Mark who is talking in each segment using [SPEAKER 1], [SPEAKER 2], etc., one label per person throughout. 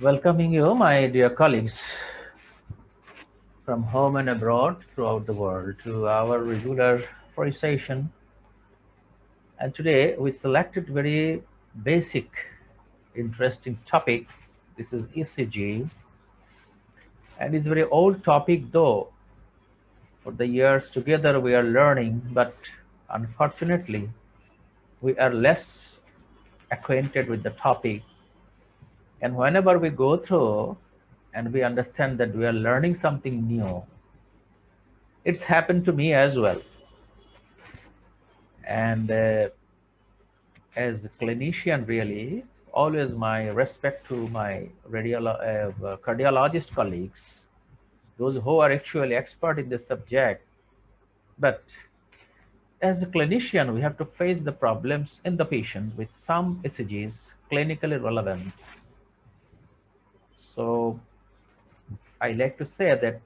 [SPEAKER 1] Welcoming you, my dear colleagues from home and abroad throughout the world to our regular free session. And today we selected very basic, interesting topic. This is ECG, and it's a very old topic though. For the years together we are learning, but unfortunately we are less acquainted with the topic. And whenever we go through and we understand that we are learning something new, it's happened to me as well. And as a clinician, really, always my respect to my cardiologist colleagues, those who are actually expert in this subject. But as a clinician, we have to face the problems in the patient with some ECGs clinically relevant. So I like to say that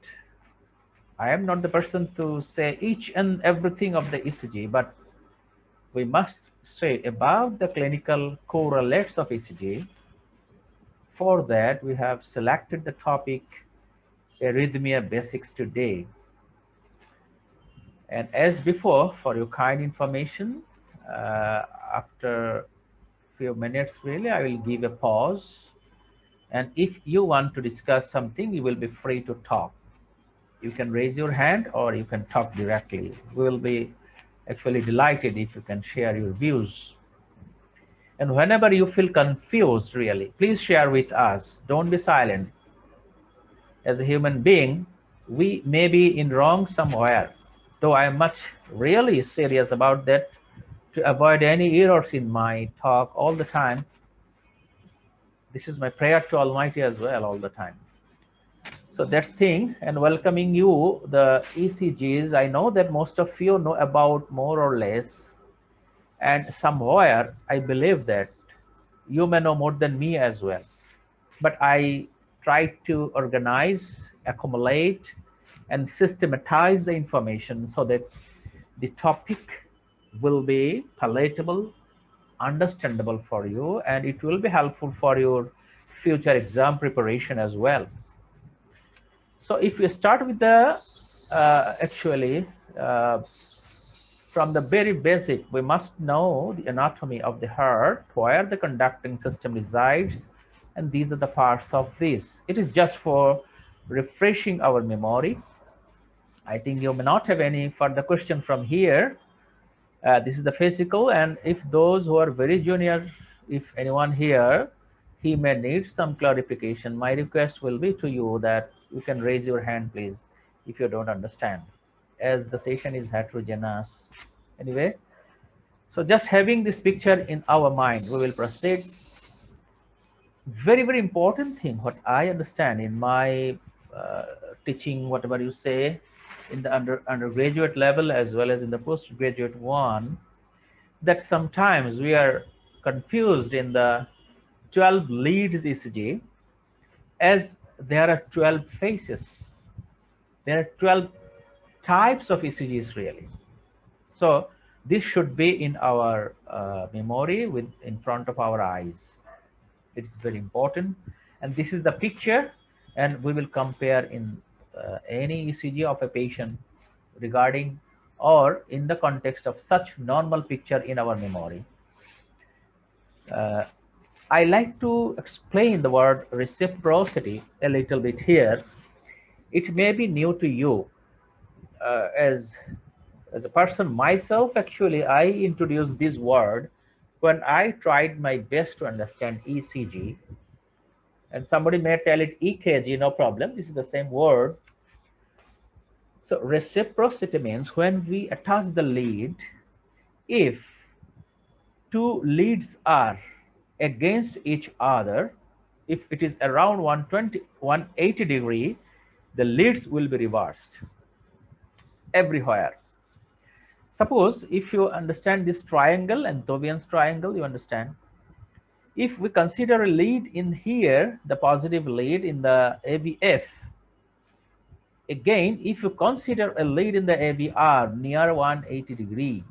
[SPEAKER 1] I am not the person to say each and everything of the ECG, but we must say about the clinical correlates of ECG. For that, we have selected the topic Arrhythmia Basics today. And as before, for your kind information, after few minutes, really, I will give a pause. And if you want to discuss something, you will be free to talk. You can raise your hand or you can talk directly. We will be actually delighted if you can share your views. And whenever you feel confused, really, please share with us. Don't be silent. As a human being, we may be in wrong somewhere, though I am much really serious about that to avoid any errors in my talk all the time. This is my prayer to Almighty as well all the time. So that's thing, and welcoming you, the ECGs. I know that most of you know about more or less, and somewhere I believe that you may know more than me as well. But I try to organize, accumulate, and systematize the information so that the topic will be palatable, understandable for you, and it will be helpful for your future exam preparation as well. So if you start with the actually from the very basic, we must know the anatomy of the heart, where the conducting system resides, and these are the parts of this. It is just for refreshing our memory. I think you may not have any further question from here. This is the physical, and if those who are very junior, if anyone here, he may need some clarification, my request will be to you that you can raise your hand, please, if you don't understand, as the session is heterogeneous. Anyway, so just having this picture in our mind, we will proceed. Very, very important thing, what I understand in my teaching, whatever you say, in the undergraduate level as well as in the postgraduate one, that sometimes we are confused in the 12 leads ECG, as there are 12 phases. There are 12 types of ECGs really. So this should be in our memory with in front of our eyes. It's very important. And this is the picture, and we will compare in any ECG of a patient regarding or in the context of such normal picture in our memory. I like to explain the word reciprocity a little bit here. It may be new to you. As a person myself, actually, I introduced this word when I tried my best to understand ECG. And somebody may tell it EKG, no problem. This is the same word. So reciprocity means when we attach the lead, if two leads are against each other, if it is around 120, 180 degree, the leads will be reversed everywhere. Suppose if you understand this triangle and Tovian's triangle, you understand. If we consider a lead in here, the positive lead in the AVF, again, if you consider a lead in the AVR near 180 degree,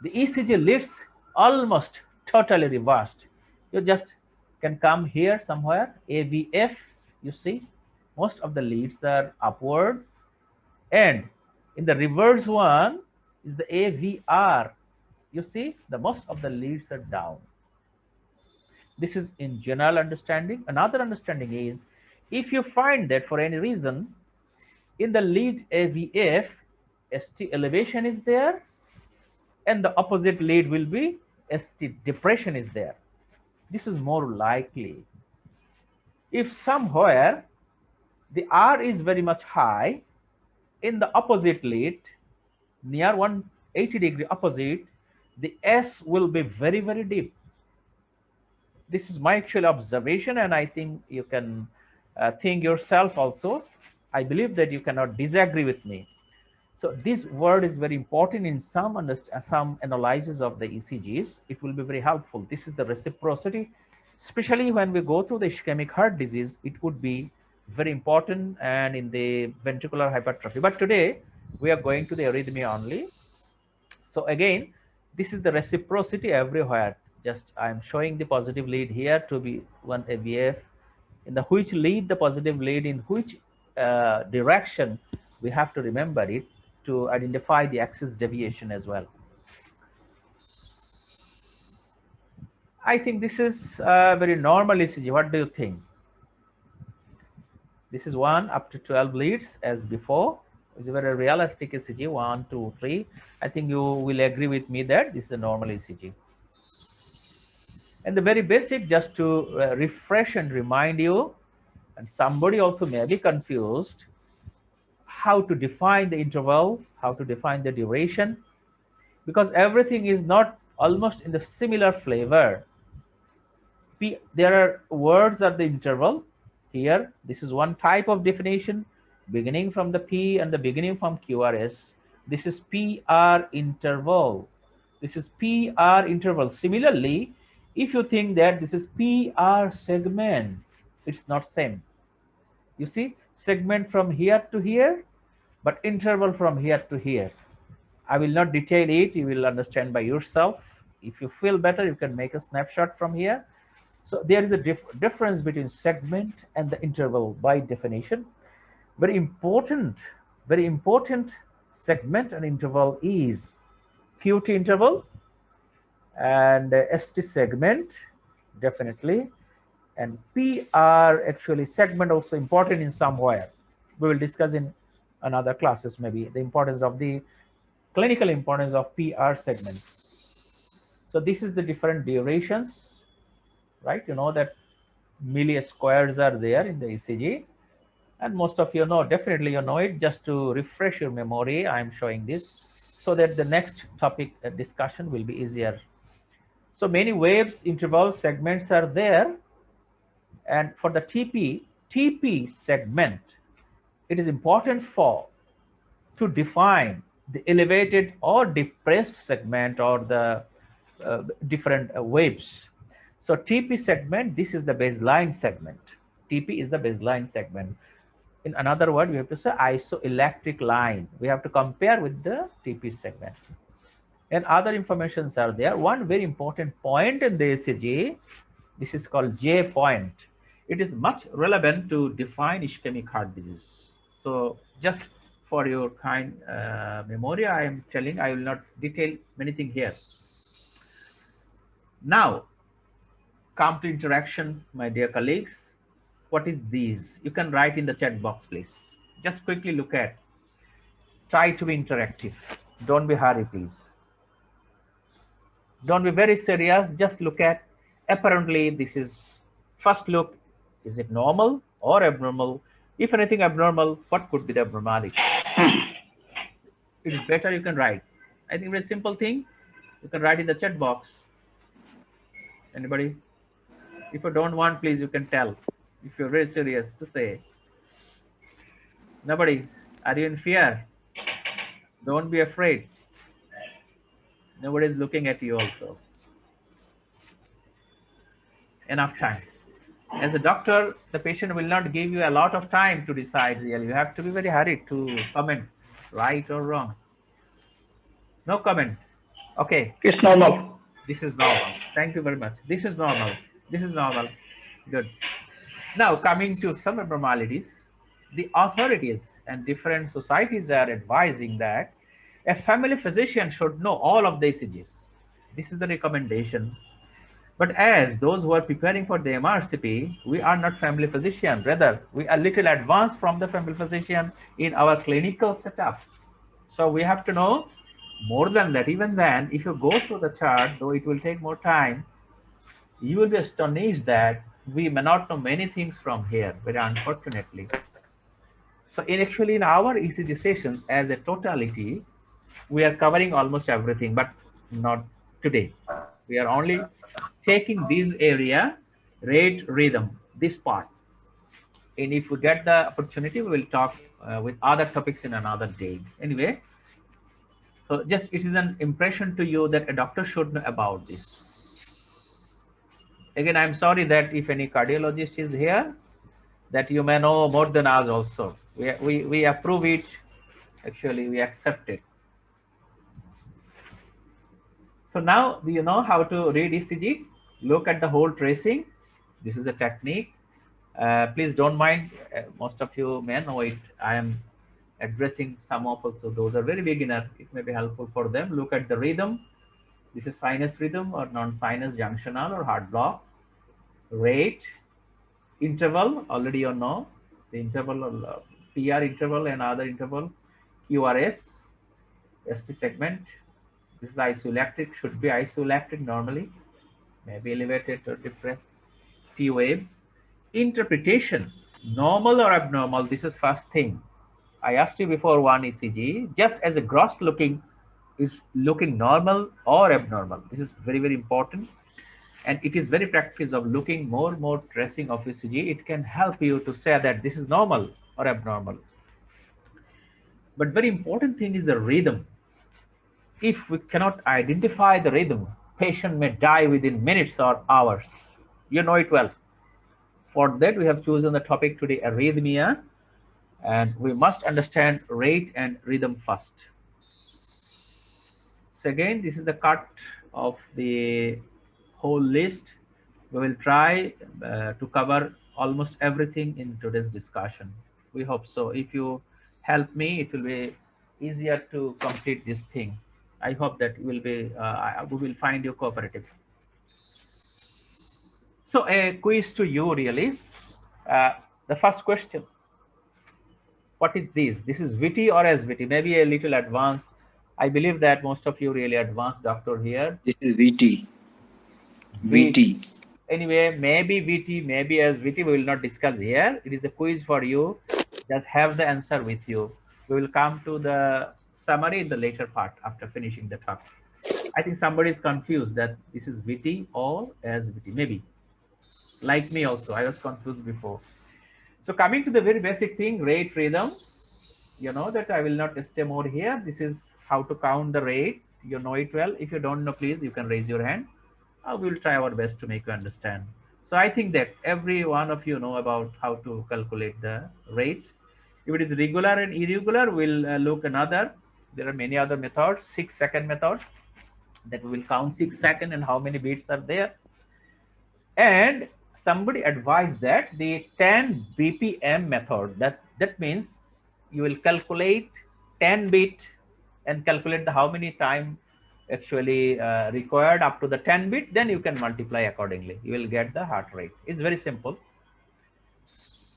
[SPEAKER 1] the ECG leads almost totally reversed. You just can come here somewhere. AVF, you see, most of the leads are upward, and in the reverse one is the AVR. You see, the most of the leads are down. This is in general understanding. Another understanding is, if you find that for any reason in the lead AVF, ST elevation is there, and the opposite lead will be ST depression is there. This is more likely. If somewhere the R is very much high in the opposite lead, near 180-degree opposite, the S will be very, very deep. This is my actual observation, and I think you can think yourself also. I believe that you cannot disagree with me. So this word is very important in some analysis of the ECGs. It will be very helpful. This is the reciprocity, especially when we go through the ischemic heart disease. It would be very important, and in the ventricular hypertrophy. But today we are going to the arrhythmia only. So again, this is the reciprocity everywhere. Just I am showing the positive lead here to be one AVF, in the which lead, the positive lead in which direction, we have to remember it to identify the axis deviation as well. I think this is very normal ECG. What do you think? This is 1 up to 12 leads as before. It's a very realistic ECG, 1, 2, 3. I think you will agree with me that this is a normal ECG. And the very basic, just to refresh and remind you, and somebody also may be confused, how to define the interval, how to define the duration, because everything is not almost in the similar flavor. There are words at the interval here. This is one type of definition, beginning from the P and the beginning from QRS. This is PR interval. This is PR interval. Similarly, if you think that this is PR segment, it's not same. You see, segment from here to here, but interval from here to here. I will not detail it. You will understand by yourself. If you feel better, you can make a snapshot from here. So there is a difference between segment and the interval by definition. Very important segment and interval is QT interval and ST segment, definitely. And PR actually segment also important in somewhere. We will discuss in another classes maybe the importance of the clinical importance of PR segment. So this is the different durations, right? You know that milli squares are there in the ECG, and most of you know, definitely you know it. Just to refresh your memory, I'm showing this so that the next topic discussion will be easier. So many waves, intervals, segments are there. And for the TP segment, it is important to define the elevated or depressed segment or the different waves. So TP segment, this is the baseline segment. TP is the baseline segment. In another word, we have to say isoelectric line. We have to compare with the TP segment. And other informations are there. One very important point in the ECG, this is called J point. It is much relevant to define ischemic heart disease. So just for your kind memory, I am telling, I will not detail many things here. Now, come to interaction, my dear colleagues. What is these? You can write in the chat box, please. Just quickly look at. Try to be interactive. Don't be hurry, please. Don't be very serious. Just look at. Apparently, this is first look. Is it normal or abnormal? If anything abnormal, what could be the abnormality? It is better you can write. I think very simple thing. You can write in the chat box. Anybody? If you don't want, please, you can tell. If you're very serious to say. Nobody? Are you in fear? Don't be afraid. Nobody is looking at you also. Enough time. As a doctor, the patient will not give you a lot of time to decide really. You have to be very hurried to comment, right or wrong. No comment. Okay.
[SPEAKER 2] It's normal.
[SPEAKER 1] This is normal. Thank you very much. This is normal. This is normal. Good. Now, coming to some abnormalities, the authorities and different societies are advising that a family physician should know all of the ECGs. This is the recommendation. But as those who are preparing for the MRCP, we are not family physician. Rather, we are little advanced from the family physician in our clinical setup. So we have to know more than that. Even then, if you go through the chart, though it will take more time, you will be astonished that we may not know many things from here, very unfortunately. So actually in our ECG sessions as a totality, we are covering almost everything, but not today. We are only taking this area, rate, rhythm, this part. And if we get the opportunity, we will talk with other topics in another day. Anyway, so just it is an impression to you that a doctor should know about this. Again, I'm sorry that if any cardiologist is here, that you may know more than us also. We approve it, actually we accept it. So now do you know how to read ECG? Look at the whole tracing. This is a technique. Please don't mind, most of you may know it. I am addressing some of also those are very beginner. It may be helpful for them. Look at the rhythm. This is sinus rhythm or non-sinus junctional or heart block. Rate, interval, already you know the interval, PR interval and other interval, QRS, ST segment. This is isoelectric, should be isoelectric normally, maybe elevated or depressed. T wave. Interpretation, normal or abnormal, this is first thing. I asked you before one ECG, just as a gross looking, is looking normal or abnormal. This is very, very important. And it is very practice of looking more tracing of ECG. It can help you to say that this is normal or abnormal. But very important thing is the rhythm. If we cannot identify the rhythm, patient may die within minutes or hours. You know it well. For that, we have chosen the topic today, arrhythmia, and we must understand rate and rhythm first. So again, this is the cut of the whole list. We will try to cover almost everything in today's discussion. We hope so. If you help me, it will be easier to complete this thing. I hope that we will find you cooperative. So a quiz to you really. The first question, what is this? This is VT or SVT? Maybe a little advanced. I believe that most of you really advanced doctor here.
[SPEAKER 2] This is VT.
[SPEAKER 1] VT. Anyway, maybe VT, maybe SVT, we will not discuss here. It is a quiz for you. Just have the answer with you. We will come to the summary in the later part after finishing the talk. I think somebody is confused that this is VT or SVT. Maybe. Like me also, I was confused before. So coming to the very basic thing, rate, rhythm. You know that I will not stay more here. This is how to count the rate. You know it well. If you don't know, please, you can raise your hand. We will try our best to make you understand. So I think that every one of you know about how to calculate the rate. If it is regular and irregular, we'll look another. There are many other methods, 6-second method, that we will count 6 seconds and how many beats are there. And somebody advised that the 10 BPM method, that means you will calculate 10 bit and calculate the how many time actually required up to the 10 bit, then you can multiply accordingly. You will get the heart rate. It's very simple.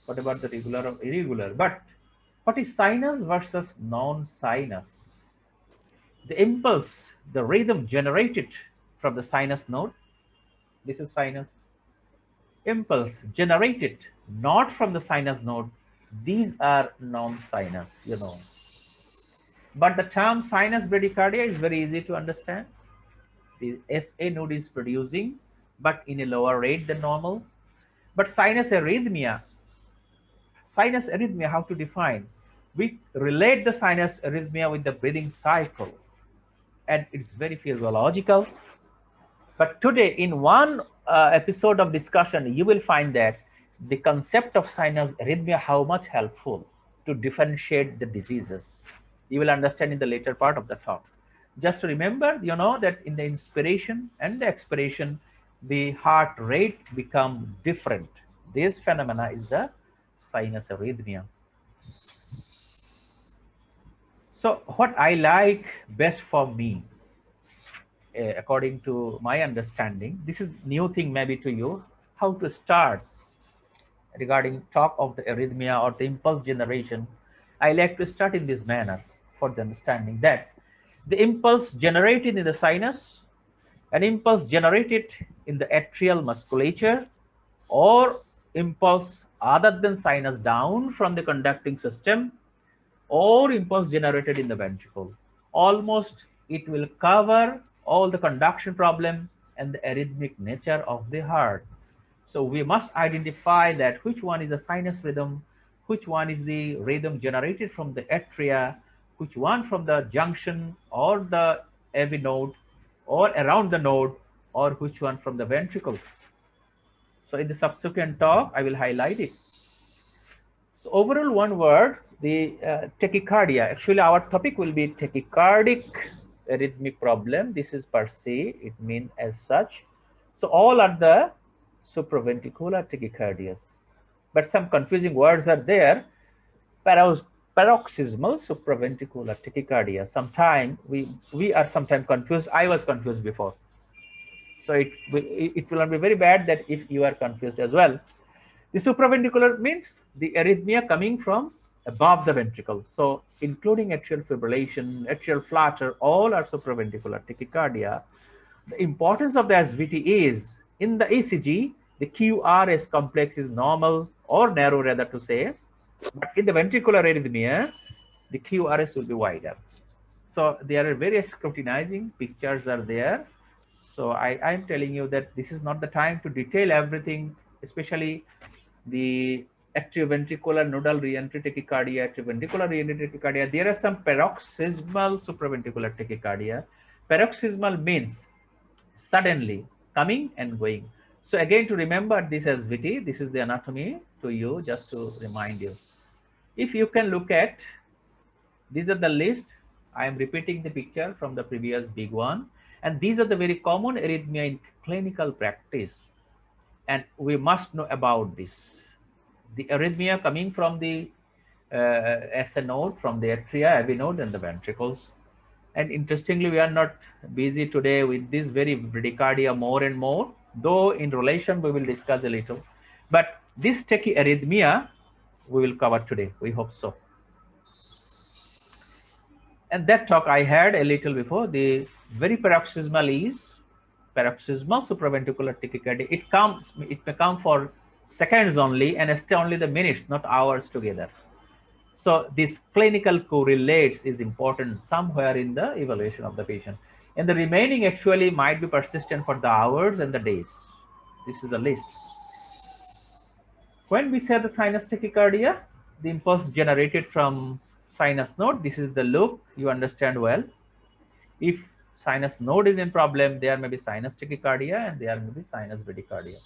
[SPEAKER 1] What about the regular or irregular? But what is sinus versus non-sinus? The impulse, the rhythm generated from the sinus node, this is sinus. Impulse generated not from the sinus node, these are non-sinus, you know. But the term sinus bradycardia is very easy to understand. The SA node is producing, but in a lower rate than normal. But sinus arrhythmia, how to define? We relate the sinus arrhythmia with the breathing cycle, and it's very physiological. But today, in one episode of discussion, you will find that the concept of sinus arrhythmia, how much helpful to differentiate the diseases. You will understand in the later part of the talk. Just to remember, you know, that in the inspiration and the expiration, the heart rate become different. This phenomena is the sinus arrhythmia. So what I like best for me, according to my understanding, this is new thing maybe to you, how to start regarding talk of the arrhythmia or the impulse generation. I like to start in this manner for the understanding that the impulse generated in the sinus, an impulse generated in the atrial musculature, or impulse other than sinus down from the conducting system, or impulse generated in the ventricle. Almost it will cover all the conduction problem and the arrhythmic nature of the heart. So we must identify that which one is the sinus rhythm, which one is the rhythm generated from the atria, which one from the junction or the AV node or around the node, or which one from the ventricle. So in the subsequent talk, I will highlight it. So overall, one word, the tachycardia. Actually, our topic will be tachycardic arrhythmic problem. This is per se, it means as such. So all are the supraventricular tachycardias. But some confusing words are there. Paroxysmal supraventricular tachycardia. Sometimes we are sometimes confused. I was confused before. So it will not be very bad that if you are confused as well. The supraventricular means the arrhythmia coming from above the ventricle. So including atrial fibrillation, atrial flutter, all are supraventricular tachycardia. The importance of the SVT is in the ECG, the QRS complex is normal or narrow rather to say, but in the ventricular arrhythmia, the QRS will be wider. So there are various scrutinizing pictures are there. So I am telling you that this is not the time to detail everything, especially the atrioventricular nodal reentry tachycardia, atrioventricular reentry tachycardia. There are some paroxysmal supraventricular tachycardia. Paroxysmal means suddenly coming and going. So again, to remember this SVT, this is the anatomy to you, just to remind you. If you can look at, these are the list. I am repeating the picture from the previous big one. And these are the very common arrhythmia in clinical practice. And we must know about this. The arrhythmia coming from the SA node, from the atria, AV node, and the ventricles. And interestingly, we are not busy today with this very bradycardia more and more, though in relation we will discuss a little. But this tachyarrhythmia we will cover today. We hope so. And that talk I had a little before, the very paroxysmal is paroxysmal supraventricular tachycardia. It may come for seconds only and stay only the minutes, not hours together. So this clinical correlates is important somewhere in the evaluation of the patient. And the remaining actually might be persistent for the hours and the days. This is the list. When we say the sinus tachycardia, the impulse generated from sinus node, this is the loop, you understand well. If sinus node is in problem, there may be sinus tachycardia and there may be sinus bradycardia.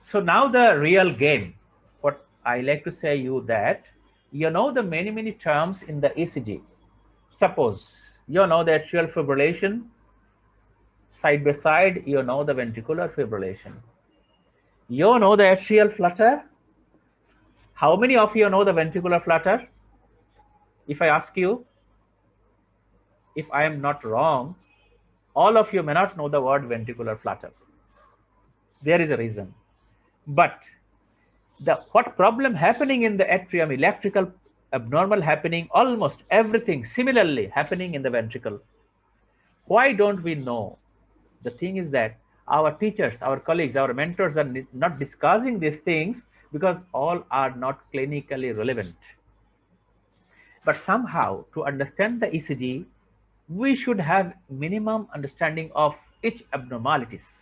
[SPEAKER 1] So now the real game, what I like to say you that, you know the many terms in the ECG. Suppose you know the atrial fibrillation, side by side, you know the ventricular fibrillation. You know the atrial flutter. How many of you know the ventricular flutter? If I ask you, if I am not wrong, all of you may not know the word ventricular flutter. There is a reason. But what problem happening in the atrium, electrical abnormal happening, almost everything similarly happening in the ventricle. Why don't we know? The thing is that our teachers, our colleagues, our mentors are not discussing these things because all are not clinically relevant. But somehow to understand the ECG, we should have minimum understanding of each abnormalities,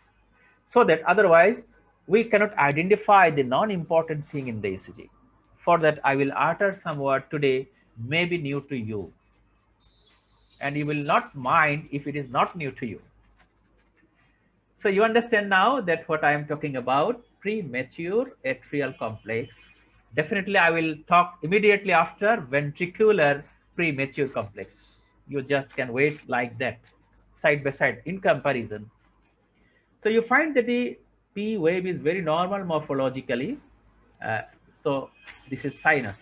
[SPEAKER 1] so that otherwise we cannot identify the non-important thing in the ECG. For that, I will utter some word today, may be new to you. And you will not mind if it is not new to you. So you understand now that what I am talking about, premature atrial complex. Definitely, I will talk immediately after ventricular premature complex. You just can wait like that, side by side in comparison. So you find that the P wave is very normal morphologically. Uh, so this is sinus.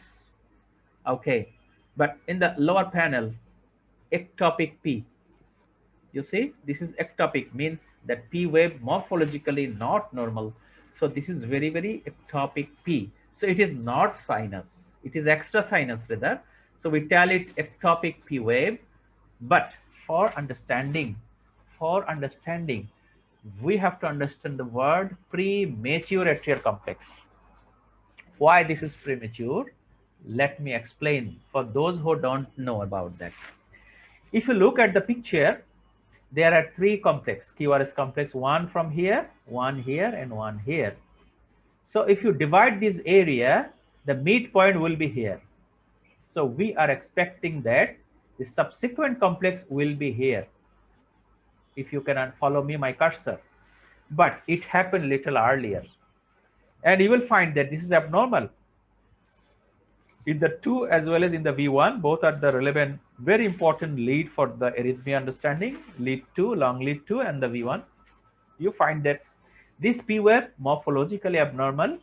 [SPEAKER 1] Okay. But in the lower panel, ectopic P. You see, this is ectopic, means that P wave morphologically not normal. So this is very, very ectopic P. So it is not sinus. It is extra sinus rather. So we tell it ectopic P wave. But for understanding, we have to understand the word premature atrial complex. Why this is premature? Let me explain for those who don't know about that. If you look at the picture, there are three complex, QRS complex, one from here, one here, and one here. So if you divide this area, the midpoint will be here. So we are expecting that the subsequent complex will be here. If you cannot follow me, my cursor. But it happened little earlier. And you will find that this is abnormal. In the 2 as well as in the V1, both are the relevant, very important lead for the arrhythmia understanding, lead 2, long lead 2, and the V1. You find that this P wave morphologically abnormal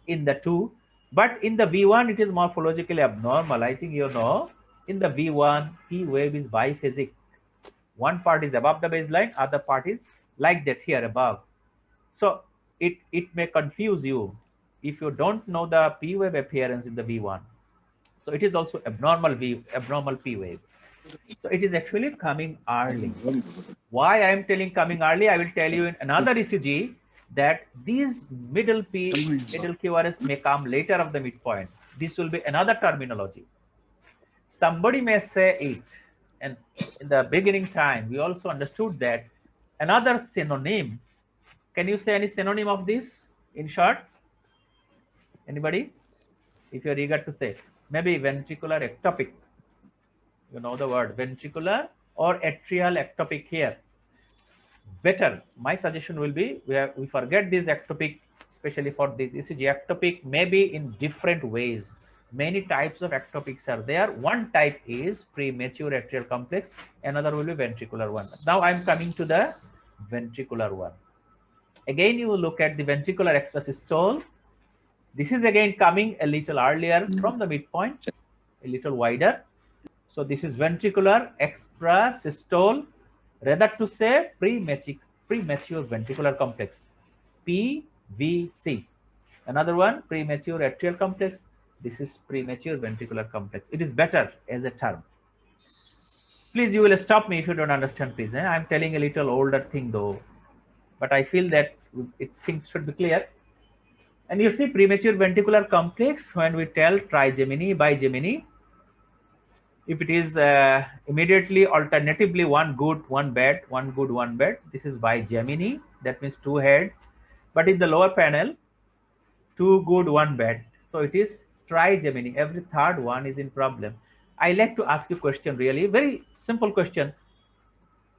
[SPEAKER 1] in the 2, but in the V1 it is morphologically abnormal. I think you know, in the V1 P wave is biphasic. One part is above the baseline, other part is like that here above. So it may confuse you if you don't know the P wave appearance in the V1. So it is also abnormal P wave. So it is actually coming early. Why I am telling coming early? I will tell you in another ECG that these middle QRS may come later of the midpoint. This will be another terminology. Somebody may say it, and in the beginning time, we also understood that another synonym. Can you say any synonym of this in short? Anybody? If you're eager to say, maybe ventricular ectopic. You know the word ventricular or atrial ectopic here. Better, my suggestion will be we forget this ectopic, especially for this ECG. Ectopic maybe in different ways. Many types of ectopics are there. One type is premature atrial complex, another will be ventricular one. Now I'm coming to the ventricular one. Again, you will look at the ventricular extrasystole. This is again coming a little earlier from the midpoint, a little wider. So this is ventricular extrasystole, rather to say premature ventricular complex, PVC. Another one, premature atrial complex. This is premature ventricular complex. It is better as a term. Please, you will stop me if you don't understand, please. I'm telling a little older thing though, but I feel that things should be clear. And you see premature ventricular complex, when we tell trigemini, bigemini, if it is immediately alternatively one good, one bad, one good, one bad, this is bigemini, that means two head. But in the lower panel, two good, one bad. So it is trigemini, every third one is in problem. I like to ask you a question, really, very simple question.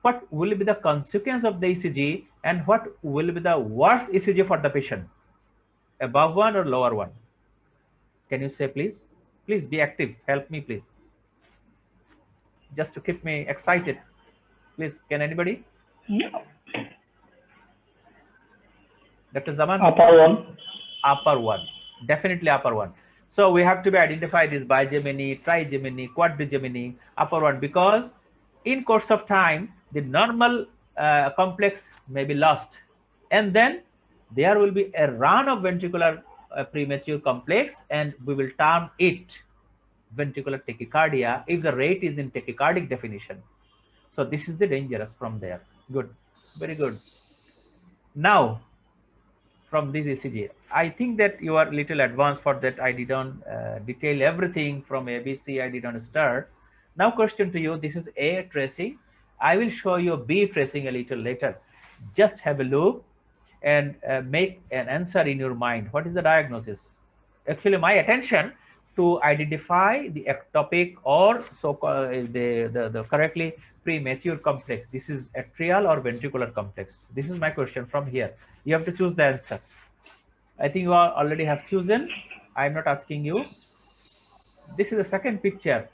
[SPEAKER 1] What will be the consequence of the ECG and what will be the worst ECG for the patient? Above one or lower one? Can you say, please? Please be active. Help me, please. Just to keep me excited. Please, can anybody?
[SPEAKER 2] Yeah.
[SPEAKER 1] Dr. Zaman?
[SPEAKER 2] Upper one.
[SPEAKER 1] Upper one. Definitely upper one. So we have to be identified as bigemini, trigemini, quadrigemini, upper one, because in course of time, the normal complex may be lost. And then there will be a run of ventricular premature complex, and we will term it ventricular tachycardia if the rate is in tachycardic definition. So this is the dangerous from there. Good, very good. Now, from this ECG, I think that you are a little advanced for that. I didn't detail everything from ABC. I didn't start. Now, question to you. This is A tracing. I will show you B tracing a little later. Just have a look and make an answer in your mind. What is the diagnosis? Actually, my attention to identify the ectopic or so-called the correctly premature complex. This is atrial or ventricular complex. This is my question from here. You have to choose the answer. I think you already have chosen. I'm not asking you. This is the second picture.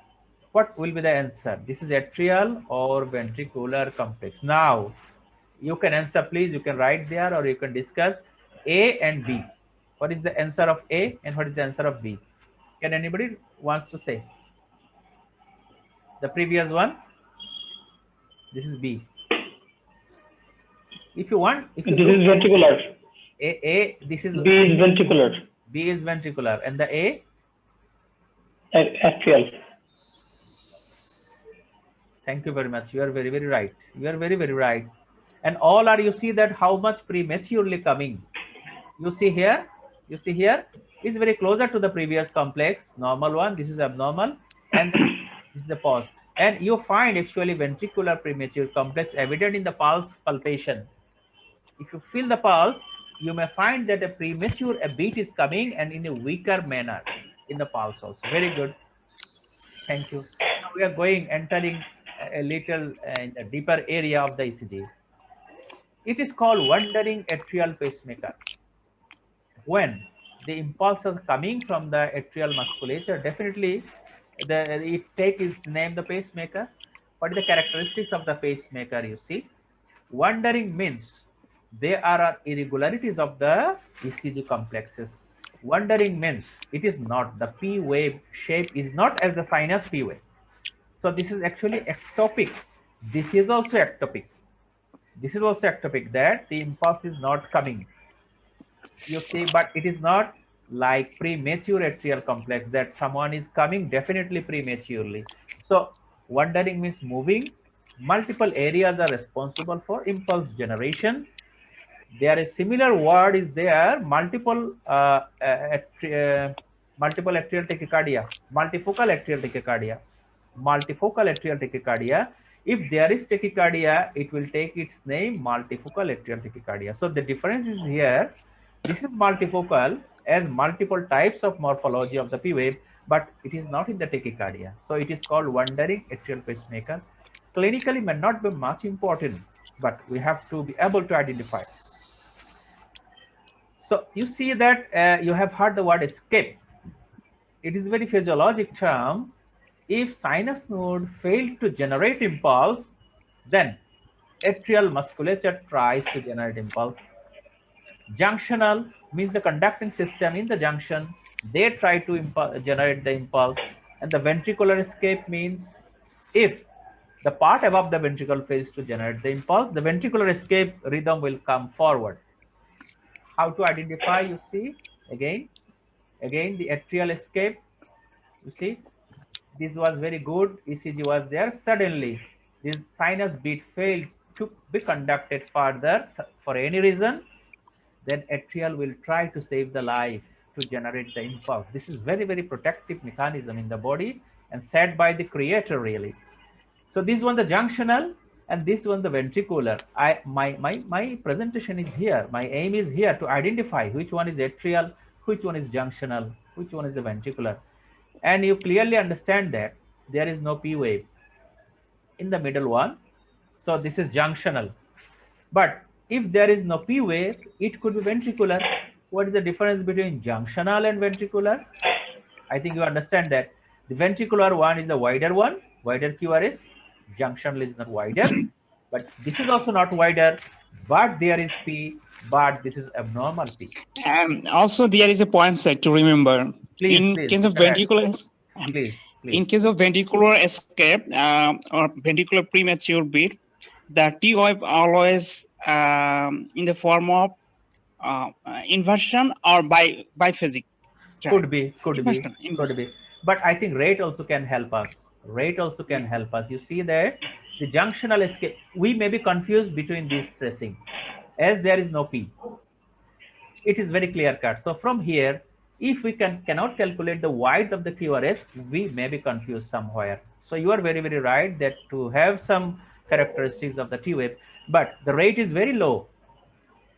[SPEAKER 1] What will be the answer? This is atrial or ventricular complex. Now, You can answer, please. You can write there or you can discuss A and B. What is the answer of A and what is the answer of B? Can anybody wants to say? The previous one, this is B. If you want, if you
[SPEAKER 2] This
[SPEAKER 1] look
[SPEAKER 2] is
[SPEAKER 1] at
[SPEAKER 2] ventricular.
[SPEAKER 1] this is
[SPEAKER 2] B is ventricular.
[SPEAKER 1] B is ventricular, and the A.
[SPEAKER 2] Atrial.
[SPEAKER 1] Thank you very much. You are very, very right. You are very, very right. And all are, you see that how much prematurely coming. You see here, is very closer to the previous complex, normal one. This is abnormal, and this is the pause. And you find actually ventricular premature complex evident in the pulse palpation. If you feel the pulse, you may find that a premature a beat is coming and in a weaker manner in the pulse also. Very good. Thank you. Now we are entering a little in the deeper area of the ECG. It is called wandering atrial pacemaker. When the impulse is coming from the atrial musculature, definitely it take its name the pacemaker. What is the characteristics of the pacemaker? You see, wandering means there are irregularities of the ECG complexes. Wandering means it is not the P wave shape is not as the sinus P wave. So this is actually ectopic. This is also ectopic. This is also ectopic, that the impulse is not coming. You see, but it is not like premature atrial complex that someone is coming definitely prematurely. So wandering means moving. Multiple areas are responsible for impulse generation. There is similar word is there, multiple atrial tachycardia, multifocal atrial tachycardia. If there is tachycardia, it will take its name multifocal atrial tachycardia. So the difference is here. This is multifocal as multiple types of morphology of the P wave, but it is not in the tachycardia. So it is called wandering atrial pacemaker. Clinically may not be much important, but we have to be able to identify. So you see that you have heard the word escape. It is very physiologic term. If sinus node failed to generate impulse, then atrial musculature tries to generate impulse. Junctional means the conducting system in the junction. They try to generate the impulse. And the ventricular escape means if the part above the ventricle fails to generate the impulse, the ventricular escape rhythm will come forward. How to identify? You see, again the atrial escape. You see, this was very good. ECG was there. Suddenly, this sinus beat failed to be conducted further for any reason. Then atrial will try to save the life to generate the impulse. This is very, very protective mechanism in the body and set by the creator really. So this one the junctional and this one the ventricular. My presentation is here. My aim is here to identify which one is atrial, which one is junctional, which one is the ventricular. And you clearly understand that there is no P wave in the middle one. So this is junctional. But if there is no P wave, it could be ventricular. What is the difference between junctional and ventricular? I think you understand that the ventricular one is the wider one, wider QRS. Junctional is not wider, but this is also not wider, but there is P, but this is abnormal P.
[SPEAKER 3] Also, there is a point set to remember.
[SPEAKER 1] Please,
[SPEAKER 3] In
[SPEAKER 1] please,
[SPEAKER 3] case
[SPEAKER 1] you
[SPEAKER 3] of
[SPEAKER 1] can add.
[SPEAKER 3] ventricular,
[SPEAKER 1] Please,
[SPEAKER 3] in
[SPEAKER 1] please.
[SPEAKER 3] case of ventricular escape or ventricular premature beat, the T wave always in the form of inversion or biphasic.
[SPEAKER 1] Could be,
[SPEAKER 3] Inversion.
[SPEAKER 1] could be. But I think rate also can help us. Rate also can help us. You see that the junctional escape, we may be confused between these tracing as there is no P. It is very clear cut. So from here, if we cannot calculate the width of the QRS, we may be confused somewhere. So you are very, very right that to have some characteristics of the T wave, but the rate is very low,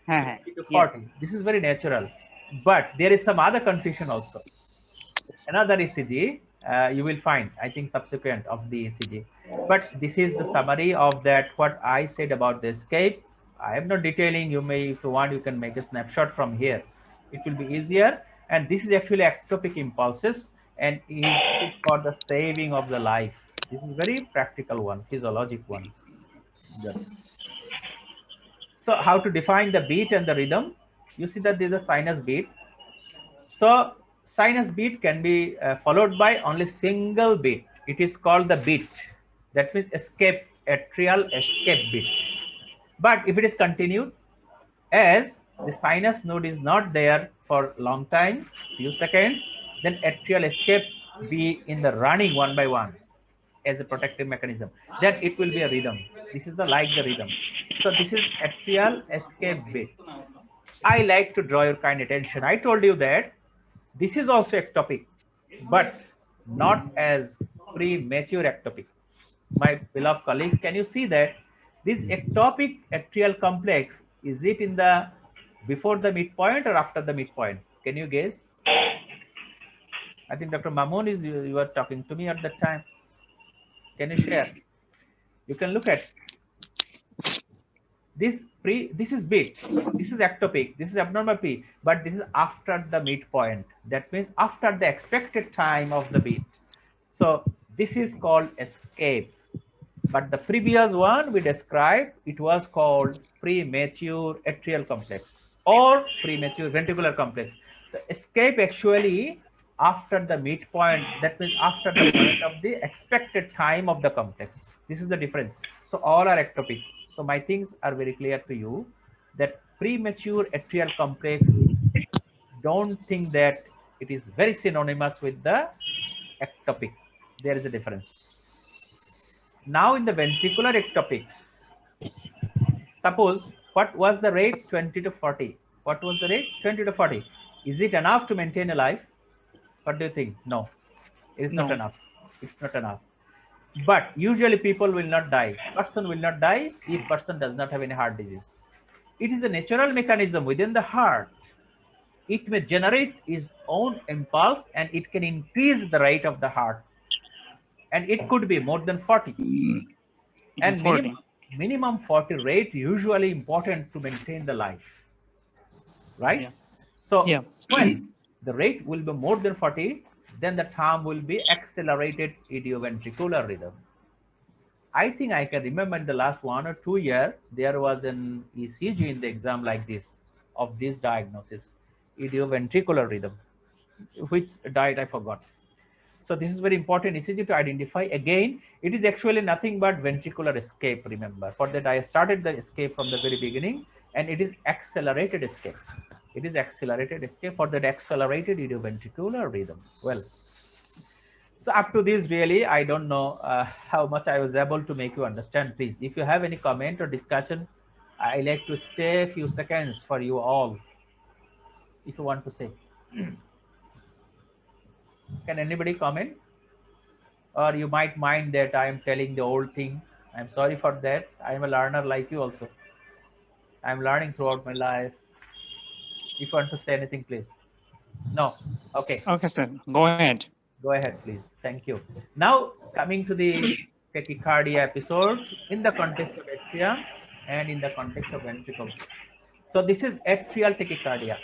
[SPEAKER 1] 50 to 40.
[SPEAKER 3] Yes.
[SPEAKER 1] This is very natural. But there is some other confusion also. Another ECG, you will find, I think, subsequent of the ECG. But this is the summary of that, what I said about the escape. I am not detailing. You may, if you want, you can make a snapshot from here. It will be easier. And this is actually ectopic impulses and is for the saving of the life. This is very practical one, physiologic one. Good. So how to define the beat and the rhythm? You see that there is a sinus beat. So sinus beat can be followed by only single beat. It is called the beat. That means escape, atrial escape beat. But if it is continued, as the sinus node is not there for long time, few seconds, then atrial escape be in the running one by one as a protective mechanism. Then it will be a rhythm. This is the like the rhythm. So this is atrial escape beat. I like to draw your kind attention. I told you that this is also ectopic, but not as premature ectopic. My beloved colleagues, can you see that this ectopic atrial complex, is it in the before the midpoint or after the midpoint? Can you guess? I think Dr. Mamoon is you were talking to me at that time. Can you share? You can look at this this is beat, this is ectopic, this is abnormal P, but this is after the midpoint. That means after the expected time of the beat. So this is called escape. But the previous one we described, it was called premature atrial complex or premature ventricular complex. The escape actually after the midpoint, that means after the point of the expected time of the complex. This is the difference. So all are ectopic. So my things are very clear to you that premature atrial complex, don't think that it is very synonymous with the ectopic. There is a difference. Now in the ventricular ectopics, suppose what was the rate 20 to 40? What was the rate 20 to 40? Is it enough to maintain a life? What do you think? No, it is not
[SPEAKER 3] No.
[SPEAKER 1] enough. It's not enough. But usually people will not die. Person will not die if person does not have any heart disease. It is a natural mechanism within the heart. It may generate its own impulse and it can increase the rate of the heart. And it could be more than 40. And
[SPEAKER 3] 40.
[SPEAKER 1] minimum 40 rate usually important to maintain the life, right?
[SPEAKER 3] Yeah.
[SPEAKER 1] So
[SPEAKER 3] Yeah.
[SPEAKER 1] when the rate will be more than 40, then the term will be accelerated idioventricular rhythm. I think I can remember in the last 1 or 2 years, there was an ECG in the exam like this, of this diagnosis, idioventricular rhythm. Which diet I forgot. So this is very important ECG to identify. Again, it is actually nothing but ventricular escape, remember. For that, I started the escape from the very beginning, and it is accelerated escape. It is accelerated escape for that accelerated idioventricular rhythm. Well, so up to this, really, I don't know how much I was able to make you understand. Please, if you have any comment or discussion, I like to stay a few seconds for you all, if you want to say. Can anybody comment? Or you might mind that I am telling the old thing. I'm sorry for that. I am a learner like you also. I'm learning throughout my life. If you want to say anything, please. No. Okay.
[SPEAKER 3] Okay, sir. Go ahead.
[SPEAKER 1] Go ahead, please. Thank you. Now, coming to the tachycardia episode in the context of atria and in the context of ventricle. So this is atrial tachycardia.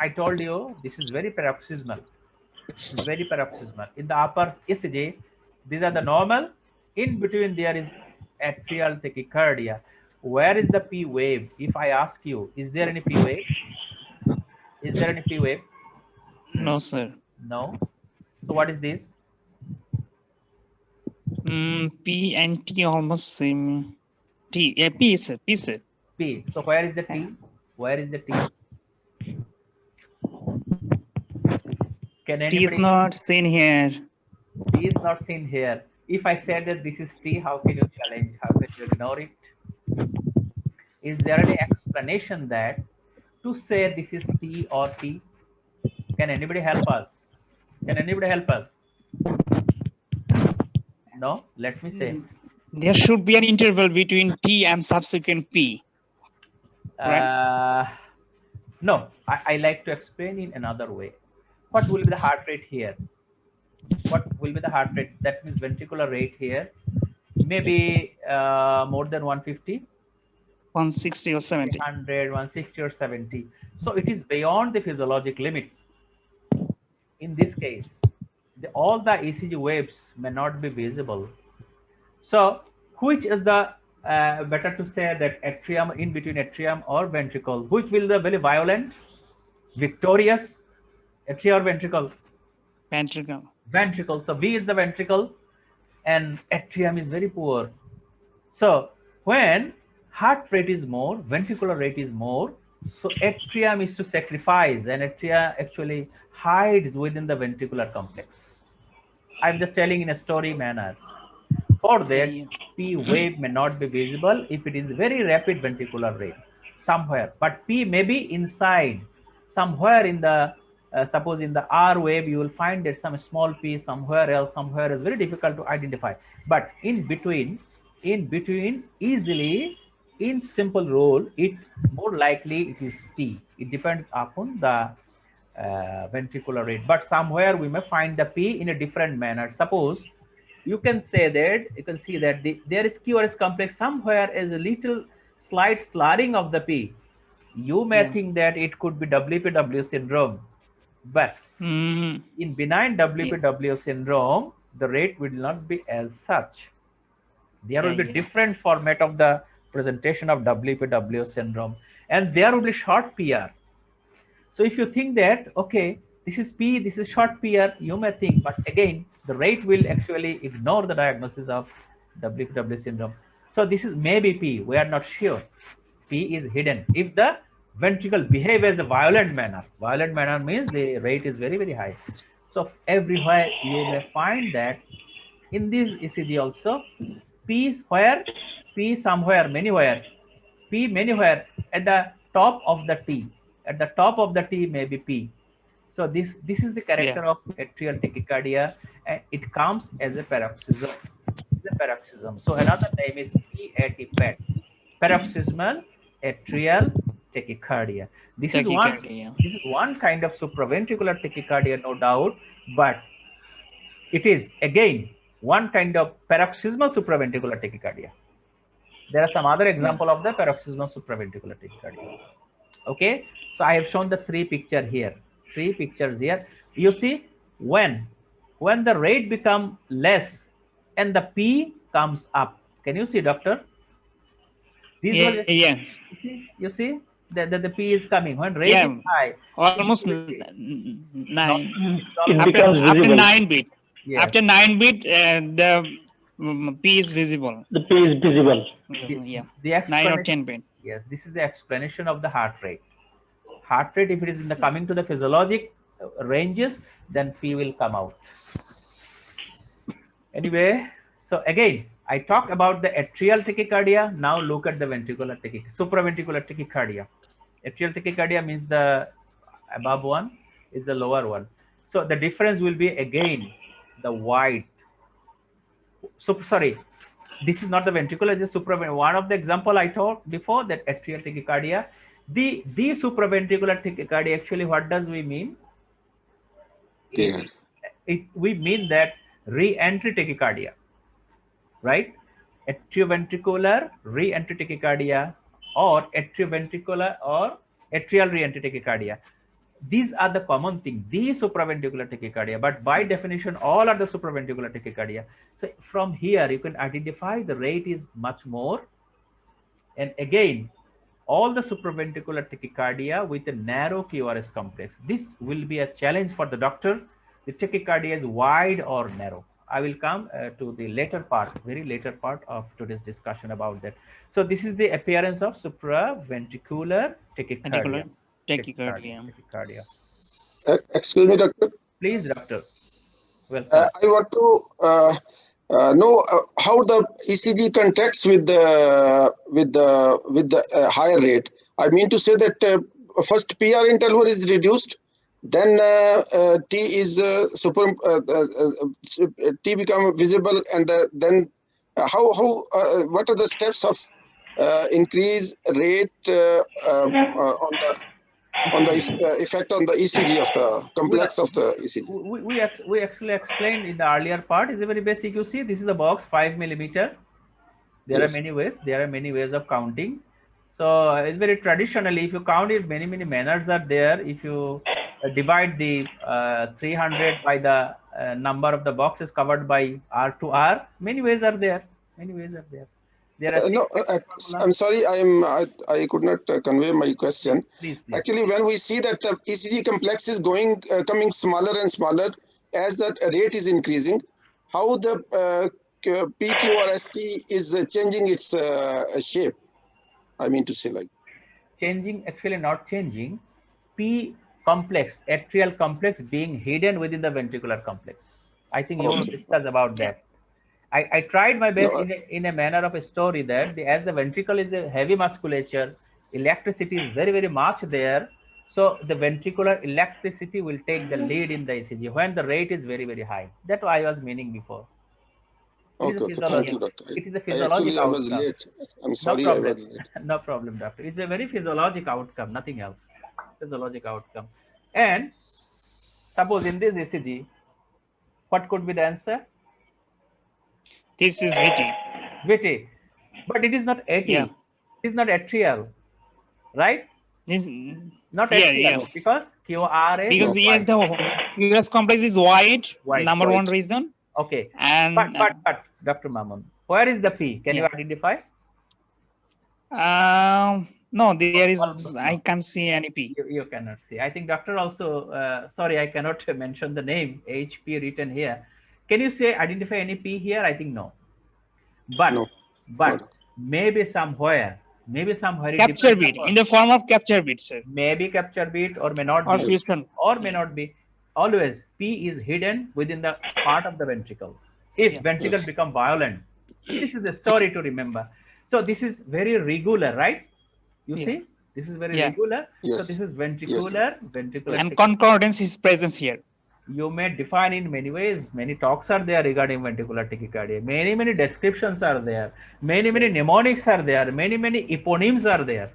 [SPEAKER 1] I told you this is very paroxysmal. It's very paroxysmal. In the upper ECG, these are the normal. In between, there is atrial tachycardia. Where is the P wave? If I ask you, is there any P wave? Is there any P wave?
[SPEAKER 3] No, sir.
[SPEAKER 1] No. So what is this?
[SPEAKER 3] P and T almost same. T. Yeah, P, sir. P, sir.
[SPEAKER 1] P. So where is the T? Where is the T? Can anybody?
[SPEAKER 3] T is not seen here.
[SPEAKER 1] T is not seen here. If I said that this is T, how can you challenge? How can you ignore it? Is there any explanation that to say this is T or T? Can anybody help us? Can anybody help us? No? Let me say.
[SPEAKER 3] There should be an interval between T and subsequent P. Right?
[SPEAKER 1] No, I like to explain in another way. What will be the heart rate here? What will be the heart rate? That means ventricular rate here. Maybe more than 150.
[SPEAKER 3] 160 or 70.
[SPEAKER 1] 100, 160 or 70. So it is beyond the physiologic limit. In this case, all the ECG waves may not be visible. So which is the better to say that atrium, in between atrium or ventricle, which will be very violent, victorious, atria or ventricle?
[SPEAKER 3] Ventricle.
[SPEAKER 1] Ventricle. So B is the ventricle, and atrium is very poor. So when heart rate is more, ventricular rate is more, so atrium is to sacrifice, and atria actually hides within the ventricular complex. I'm just telling in a story manner. For that,
[SPEAKER 3] Yeah.
[SPEAKER 1] P wave may not be visible if it is very rapid ventricular rate somewhere, but P may be inside somewhere in the suppose in the R wave you will find that some small P somewhere else, somewhere is very difficult to identify. But in between easily in simple rule, it more likely it is T. It depends upon the ventricular rate, but somewhere we may find the P in a different manner. Suppose you can say that you can see that there is QRS complex somewhere is a little slight slurring of the P. You may
[SPEAKER 3] Yeah.
[SPEAKER 1] think that it could be WPW syndrome, but
[SPEAKER 3] Mm.
[SPEAKER 1] in benign WPW syndrome, the rate will not be as such. There will be
[SPEAKER 3] Yeah.
[SPEAKER 1] different format of the presentation of WPW syndrome, and there will be short PR. So if you think that, okay, this is P, this is short PR, you may think, but again, the rate will actually ignore the diagnosis of WPW syndrome. So this is maybe P, we are not sure. P is hidden. If the ventricle behave as a violent manner means the rate is very, very high. So everywhere you may find that in this ECG also, P where, P somewhere, manywhere, P manywhere at the top of the T. At the top of the T may be P. So this is the
[SPEAKER 3] Yeah.
[SPEAKER 1] character of atrial tachycardia, and it comes as a paroxysm. It's a paroxysm. So another name is PAT, paroxysmal atrial tachycardia.
[SPEAKER 3] Tachycardia.
[SPEAKER 1] This is one kind of supraventricular tachycardia, no doubt, but it is again one kind of paroxysmal supraventricular tachycardia. There are some other
[SPEAKER 3] Yeah.
[SPEAKER 1] example of the paroxysmal supraventricular tachycardia. Okay, so I have shown the three pictures here. You see, when the rate become less and the P comes up, can you see, doctor? These were,
[SPEAKER 3] Yes.
[SPEAKER 1] you see that the P is coming when rate is
[SPEAKER 3] Yeah.
[SPEAKER 1] high.
[SPEAKER 3] Almost
[SPEAKER 1] Not,
[SPEAKER 3] nine.
[SPEAKER 2] It
[SPEAKER 1] not
[SPEAKER 3] After
[SPEAKER 2] becomes
[SPEAKER 3] after
[SPEAKER 2] visible.
[SPEAKER 3] 9 bit.
[SPEAKER 1] yes.
[SPEAKER 3] After 9 bit, the P is visible.
[SPEAKER 2] The P is visible.
[SPEAKER 3] Yeah.
[SPEAKER 1] The
[SPEAKER 3] 9 or
[SPEAKER 1] explanation,
[SPEAKER 3] 10 bit.
[SPEAKER 1] yes, this is the explanation of the heart rate. Heart rate, if it is in the coming to the physiologic ranges, then P will come out. Anyway, so again, I talked about the atrial tachycardia. Now look at the ventricular tachycardia, supraventricular tachycardia. Atrial tachycardia means the above one is the lower one. So the difference will be again the white. So sorry, this is not the ventricular, just supraventricular. One of the example I taught before, that atrial tachycardia. The supraventricular tachycardia, actually, what does we mean?
[SPEAKER 4] Yeah.
[SPEAKER 1] We mean that re-entry tachycardia, right? Atrioventricular re-entry tachycardia, or atrioventricular or atrial re-entry tachycardia. These are the common thing, the supraventricular tachycardia, but by definition, all are the supraventricular tachycardia. So from here, you can identify the rate is much more. And again, all the supraventricular tachycardia with a narrow QRS complex. This will be a challenge for the doctor. The tachycardia is wide or narrow. I will come to the later part, very later part of today's discussion about that. So this is the appearance of supraventricular tachycardia.
[SPEAKER 3] Ventricular tachycardia.
[SPEAKER 1] Tachycardia.
[SPEAKER 4] Excuse me, doctor.
[SPEAKER 1] Please, doctor. Welcome.
[SPEAKER 4] I want to know how the ECG contracts with the higher rate. I mean to say that first PR interval is reduced, then T is T become visible, and then how what are the steps of increase rate on the effect on the ECG of the complex of the ECG?
[SPEAKER 1] We actually explained in the earlier part. Is a very basic. You see, this is the box 5 millimeter. There
[SPEAKER 4] Yes.
[SPEAKER 1] are many ways. There are many ways of counting. So it's very traditionally, if you count it, many manners are there. If you divide the 300 by the number of the boxes covered by R to R, many ways are there. Many ways are there. There are
[SPEAKER 4] No, I'm sorry, I could not convey my question.
[SPEAKER 1] please.
[SPEAKER 4] Actually, when we see that the ECG complex is coming smaller and smaller as the rate is increasing, how the PQRST is changing its shape? I mean to say, like,
[SPEAKER 1] Changing, actually not changing. P complex, atrial complex being hidden within the ventricular complex. I think you
[SPEAKER 4] okay,
[SPEAKER 1] discussed about
[SPEAKER 3] Yeah.
[SPEAKER 1] that. I tried my best
[SPEAKER 4] no,
[SPEAKER 1] in a manner of a story that as the ventricle is a heavy musculature, electricity is very, very much there. So the ventricular electricity will take the lead in the ECG when the rate is very, very high. That's what I was meaning before. It is a
[SPEAKER 4] okay. Thank you,
[SPEAKER 1] physiologic.
[SPEAKER 4] doctor.
[SPEAKER 1] It is a
[SPEAKER 4] I
[SPEAKER 1] physiologic
[SPEAKER 4] actually I was
[SPEAKER 1] outcome.
[SPEAKER 4] late. I'm
[SPEAKER 1] No
[SPEAKER 4] sorry, I
[SPEAKER 1] problem.
[SPEAKER 4] was late.
[SPEAKER 1] No problem, doctor. It's a very physiologic outcome, nothing else. Physiologic outcome. And suppose in this ECG, what could be the answer?
[SPEAKER 3] This is VT.
[SPEAKER 1] VT. But it is not AT.
[SPEAKER 3] Yeah.
[SPEAKER 1] It is not atrial, right?
[SPEAKER 3] This,
[SPEAKER 1] Not
[SPEAKER 3] yeah,
[SPEAKER 1] atrial
[SPEAKER 3] yeah.
[SPEAKER 1] because QRS
[SPEAKER 3] Because
[SPEAKER 1] is
[SPEAKER 3] yes,
[SPEAKER 1] wide.
[SPEAKER 3] the US complex is wide,
[SPEAKER 1] Wide.
[SPEAKER 3] number one
[SPEAKER 4] Right.
[SPEAKER 3] reason.
[SPEAKER 1] Okay.
[SPEAKER 3] And
[SPEAKER 1] But Dr. Mamun, where is the P? Can you
[SPEAKER 3] yeah.
[SPEAKER 1] identify?
[SPEAKER 3] No, there is,
[SPEAKER 1] Almost
[SPEAKER 3] I
[SPEAKER 1] no.
[SPEAKER 3] can't see any P.
[SPEAKER 1] You cannot see. I think doctor also, sorry, I cannot mention the name HP written here. Can you say identify any P here? I think no. But
[SPEAKER 4] No.
[SPEAKER 1] maybe somewhere it
[SPEAKER 3] Capture
[SPEAKER 1] depends
[SPEAKER 3] bit,
[SPEAKER 1] upon,
[SPEAKER 3] in the form of capture bit, sir.
[SPEAKER 1] maybe capture bit or may not
[SPEAKER 3] Or
[SPEAKER 1] be,
[SPEAKER 3] fusion.
[SPEAKER 1] or may not be. Always P is hidden within the part of the ventricle. If
[SPEAKER 3] Yeah.
[SPEAKER 1] ventricle
[SPEAKER 4] Yes.
[SPEAKER 1] become violent, this is a story to remember. So this is very regular, right? You
[SPEAKER 3] Yeah.
[SPEAKER 1] see, this is very
[SPEAKER 3] Yeah.
[SPEAKER 1] regular. So
[SPEAKER 4] Yes.
[SPEAKER 1] this is
[SPEAKER 4] Yes.
[SPEAKER 1] ventricular.
[SPEAKER 3] And concordance is present here.
[SPEAKER 1] You may define in many ways. Many talks are there regarding ventricular tachycardia. Many descriptions are there. Many mnemonics are there. Many eponyms are there.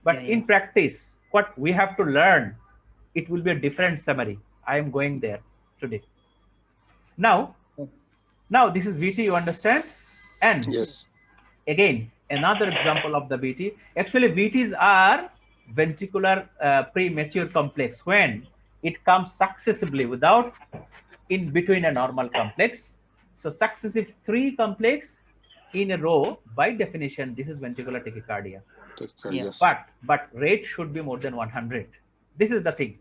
[SPEAKER 1] But
[SPEAKER 3] Yeah,
[SPEAKER 1] in practice, what we have to learn, it will be a different summary. I am going there today. Now this is VT, you understand? And
[SPEAKER 4] Yes.
[SPEAKER 1] again, another example of the VT. Actually, VTs are ventricular premature complex when it comes successively without in between a normal complex. So successive 3 complex in a row, by definition, this is ventricular tachycardia.
[SPEAKER 3] Yeah.
[SPEAKER 4] Yes.
[SPEAKER 1] But rate should be more than 100. This is the thing.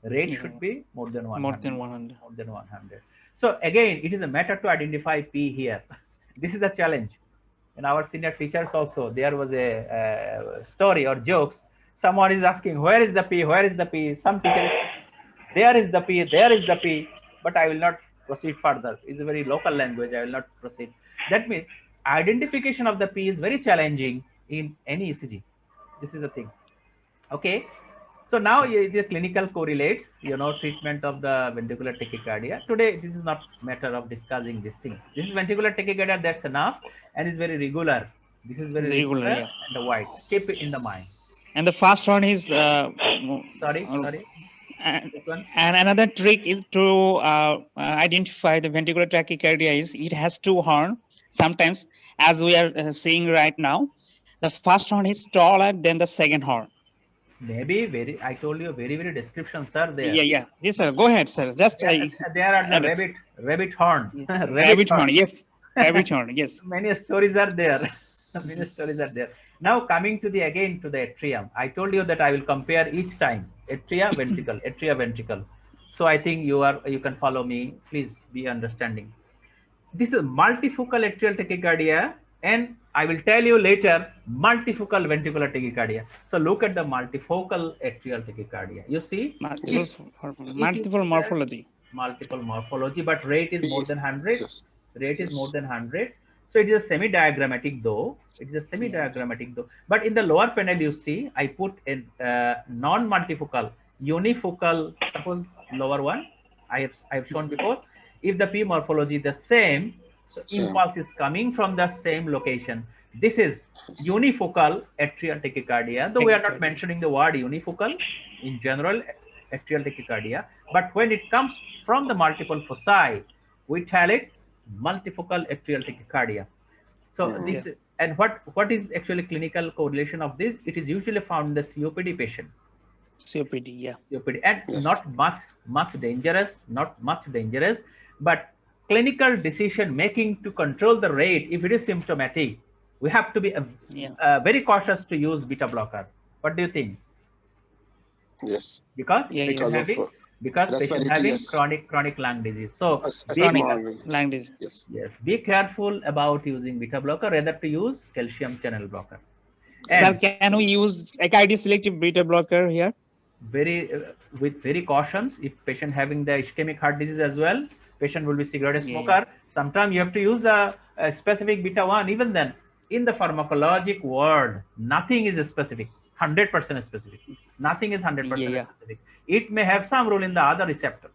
[SPEAKER 1] Rate
[SPEAKER 3] Yeah.
[SPEAKER 1] should be more than 100.
[SPEAKER 3] More than 100.
[SPEAKER 1] More than 100. So again, it is a matter to identify P here. This is a challenge. In our senior teachers also, there was a story or jokes. Someone is asking, where is the P? Where is the P? Some teacher, there is the P, there is the P, but I will not proceed further. It's a very local language. I will not proceed. That means identification of the P is very challenging in any ECG. This is the thing. Okay. So now the clinical correlates, treatment of the ventricular tachycardia. Today, this is not matter of discussing this thing. This is ventricular tachycardia, that's enough, and it's very regular. This is very
[SPEAKER 3] It's
[SPEAKER 1] regular
[SPEAKER 3] regular, yeah.
[SPEAKER 1] and wide. Keep it in the mind.
[SPEAKER 3] And the first one is
[SPEAKER 1] Sorry.
[SPEAKER 3] And,
[SPEAKER 1] This one.
[SPEAKER 3] and another trick is to identify the ventricular tachycardia is it has 2 horns. Sometimes, as we are seeing right now, the first horn is taller than the second horn.
[SPEAKER 1] Maybe I told you very descriptions are there.
[SPEAKER 3] Yeah. Yes, sir. Go ahead, sir. Just
[SPEAKER 1] There are the rabbit horn.
[SPEAKER 3] rabbit horn. Yes. Rabbit horn. Yes.
[SPEAKER 1] Many stories are there. Many stories are there. Now coming to the atrium. I told you that I will compare each time atria ventricle. So I think you can follow me. Please be understanding. This is multifocal atrial tachycardia, and I will tell you later multifocal ventricular tachycardia. So look at the multifocal atrial tachycardia. You see,
[SPEAKER 3] multiple morphology.
[SPEAKER 1] Multiple morphology, but rate is more than 100.
[SPEAKER 4] Yes.
[SPEAKER 1] Rate is more than 100. So it is a semi-diagrammatic though. It is a semi-diagrammatic though. But in the lower panel, you see, I put a non-multifocal, unifocal. Suppose lower one. I have shown before. If the P morphology is the same, so impulse is coming from the same location. This is unifocal atrial tachycardia. Though we are not mentioning the word unifocal in general atrial tachycardia, but when it comes from the multiple foci, we tell it multifocal atrial tachycardia. So this and what is actually clinical correlation of this? It is usually found in the COPD patient.
[SPEAKER 3] COPD, yeah.
[SPEAKER 1] COPD, and not much dangerous, but clinical decision making to control the rate if it is symptomatic. We have to be very cautious to use beta blocker. What do you think?
[SPEAKER 4] Yes.
[SPEAKER 1] Because
[SPEAKER 3] Yeah,
[SPEAKER 1] patient
[SPEAKER 3] yeah.
[SPEAKER 1] having patient
[SPEAKER 4] Respiratory,
[SPEAKER 1] having
[SPEAKER 4] yes.
[SPEAKER 1] chronic lung disease. So be
[SPEAKER 3] Chronic
[SPEAKER 1] careful.
[SPEAKER 3] lung disease.
[SPEAKER 4] Yes.
[SPEAKER 1] Yes, be careful about using beta blocker rather to use calcium channel blocker.
[SPEAKER 3] Sir,
[SPEAKER 1] And
[SPEAKER 3] can we use AKD selective beta blocker here?
[SPEAKER 1] very with very cautions. If patient having the ischemic heart disease as well, patient will be cigarette smoker. Sometimes you have to use the specific beta 1. Even then, in the pharmacologic world, nothing is specific, 100% specific. Nothing is 100% specific. It may have some role in the other receptor.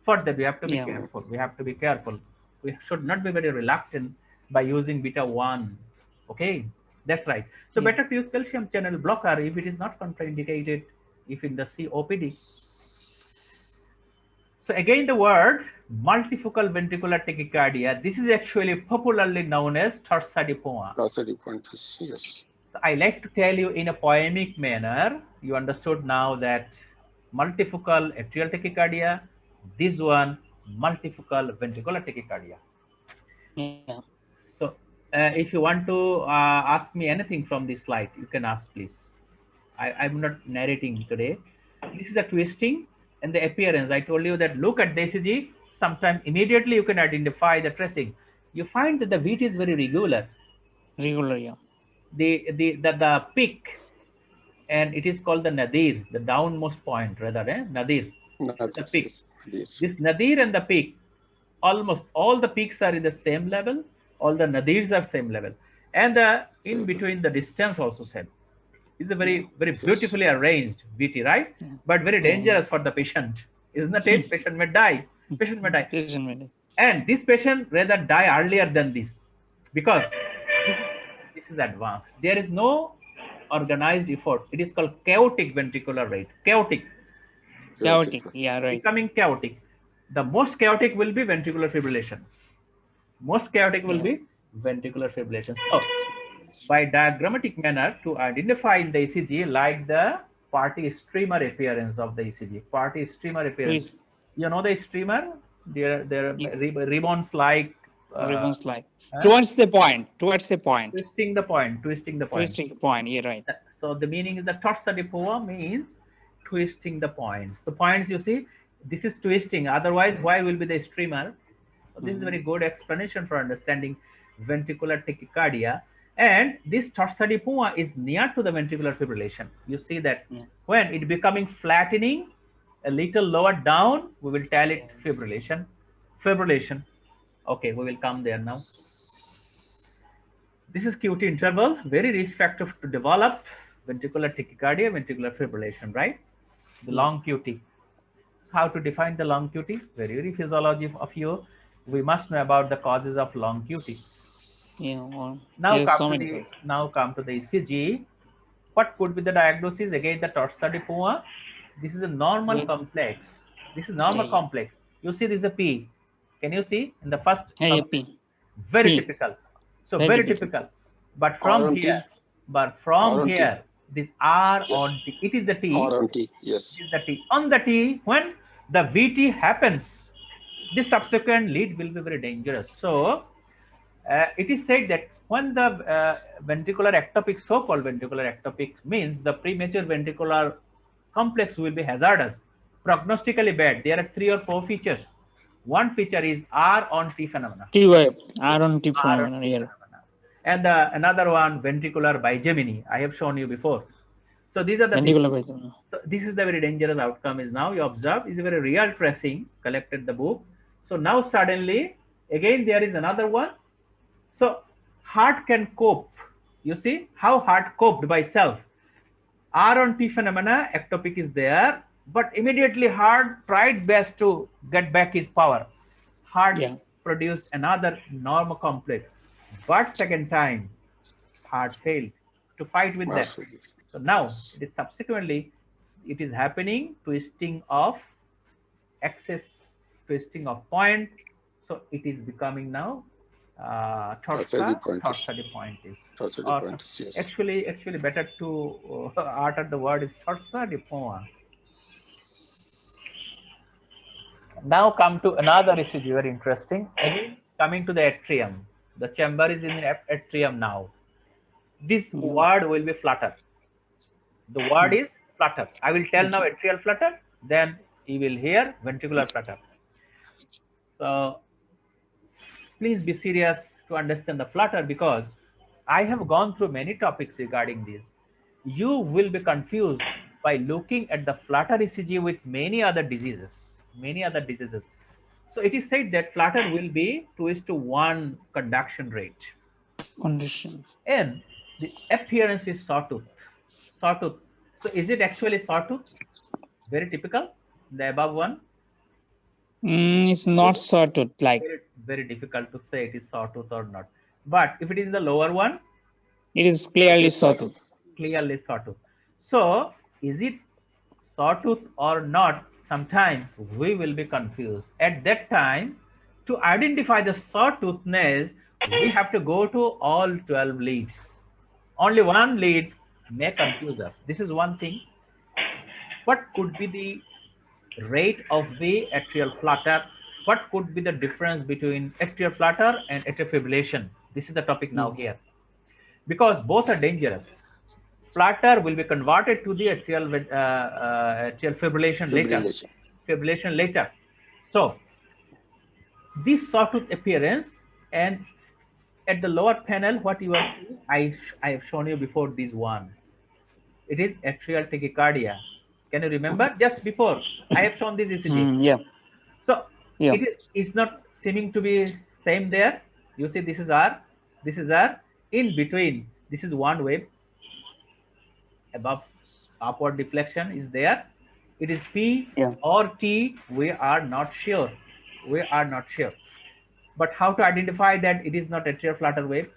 [SPEAKER 1] For that, we have to be careful. We have to be careful. We should not be very reluctant by using beta 1. Okay, that's right. So better to use calcium channel blocker if it is not contraindicated, if in the COPD. So again, the word multifocal ventricular tachycardia, this is actually popularly known as torsadipoa.
[SPEAKER 4] Torsadipoa, yes.
[SPEAKER 1] So I like to tell you in a poemic manner, you understood now that multifocal atrial tachycardia, this one multifocal ventricular tachycardia.
[SPEAKER 3] Yeah.
[SPEAKER 1] So if you want to ask me anything from this slide, you can ask, please. I'm not narrating today. This is a twisting and the appearance. I told you that look at the ECG. Sometime immediately you can identify the tracing. You find that the VT is very regular.
[SPEAKER 3] Regular, yeah.
[SPEAKER 1] The peak, and it is called the nadir, the downmost point rather, nadir. The peak.
[SPEAKER 4] Yes, nadir.
[SPEAKER 1] This nadir and the peak, almost all the peaks are in the same level. All the nadirs are same level, and the in between the distance also same. Is a very beautifully arranged VT, right? But very dangerous for the patient, isn't it? Patient may die. Patient may die.
[SPEAKER 3] Patient may die.
[SPEAKER 1] And this patient rather die earlier than this, because this is advanced. There is no organized effort. It is called chaotic ventricular rate. Chaotic.
[SPEAKER 3] Chaotic, yeah, right.
[SPEAKER 1] Becoming chaotic. The most chaotic will be ventricular fibrillation. Most chaotic will be ventricular fibrillation. So, by diagrammatic manner to identify in the ECG, like the party streamer appearance of the ECG. Party streamer appearance. You know the streamer? There ribbons like.
[SPEAKER 3] Ribbons like. Towards the point.
[SPEAKER 1] Twisting the point.
[SPEAKER 3] Twisting the point, yeah, right.
[SPEAKER 1] So the meaning is the torsadipoa means twisting the points. The points you see, this is twisting. Otherwise, why will be the streamer? So this is a very good explanation for understanding ventricular tachycardia. And this torsadipoa is near to the ventricular fibrillation. You see that when it becoming flattening, a little lower down, we will tell it fibrillation. Fibrillation. Okay, we will come there now. This is QT interval, very risk factor to develop ventricular tachycardia, ventricular fibrillation, right? The long QT. So how to define the long QT? Very physiology of you. We must know about the causes of long QT. Now come to the ECG. What could be the diagnosis? Again, the torsadipoa. This is a normal complex. This is normal complex. You see, this is a P. Can you see in the first?
[SPEAKER 3] P.
[SPEAKER 1] Very typical. So very typical. But from here, this R on T. It is the T.
[SPEAKER 4] R on T. Yes.
[SPEAKER 1] It is the T. On the T, when the VT happens, this subsequent lead will be very dangerous. So it is said that when the ventricular ectopic, so-called ventricular ectopic, means the premature ventricular complex will be hazardous, prognostically bad. There are 3 or 4 features. One feature is R on T phenomena.
[SPEAKER 3] R on T phenomena, yeah.
[SPEAKER 1] And another one, ventricular bigeminy. I have shown you before. So these are the so this is the very dangerous outcome. Is now you observe is a very real tracing collected the book. So now suddenly again there is another one. So heart can cope. You see how heart coped by self. R on T phenomena, ectopic is there, but immediately heart tried best to get back his power. Heart produced another normal complex, but second time heart failed to fight with that. So now it is subsequently it is happening, twisting of excess, twisting of point. So it is becoming now torsadipointis.
[SPEAKER 4] Yes.
[SPEAKER 1] Actually better to utter the word is torsadipoa. Now come to another issue, very interesting. Again, coming to the atrium. The chamber is in the atrium now. This word will be flutter. The word is flutter. I will tell now atrial flutter, then you will hear ventricular flutter. So please be serious to understand the flutter, because I have gone through many topics regarding this. You will be confused by looking at the flutter ECG with many other diseases. So it is said that flutter will be 2:1 conduction rate.
[SPEAKER 3] Condition.
[SPEAKER 1] And the appearance is sawtooth. Sawtooth. So is it actually sawtooth? Very typical. The above one.
[SPEAKER 3] It's not sawtooth like.
[SPEAKER 1] Very difficult to say it is sawtooth or not. But if it is the lower one,
[SPEAKER 3] it is clearly sawtooth.
[SPEAKER 1] Clearly sawtooth. So is it sawtooth or not? Sometimes we will be confused. At that time, to identify the sawtoothness, we have to go to all 12 leads. Only one lead may confuse us. This is one thing. What could be the rate of the atrial flutter? What could be the difference between atrial flutter and atrial fibrillation? This is the topic now here. Because both are dangerous. Flutter will be converted to the atrial fibrillation later. So this sawtooth appearance, and at the lower panel, what you are seeing, I have shown you before this one. It is atrial tachycardia. Can you remember? Just before I have shown this ECG.
[SPEAKER 3] Yeah.
[SPEAKER 1] So it is not seeming to be same there. You see, this is R. This is R. In between, this is one wave. Above, upward deflection is there. It is P or T. We are not sure. But how to identify that it is not atrial flutter wave?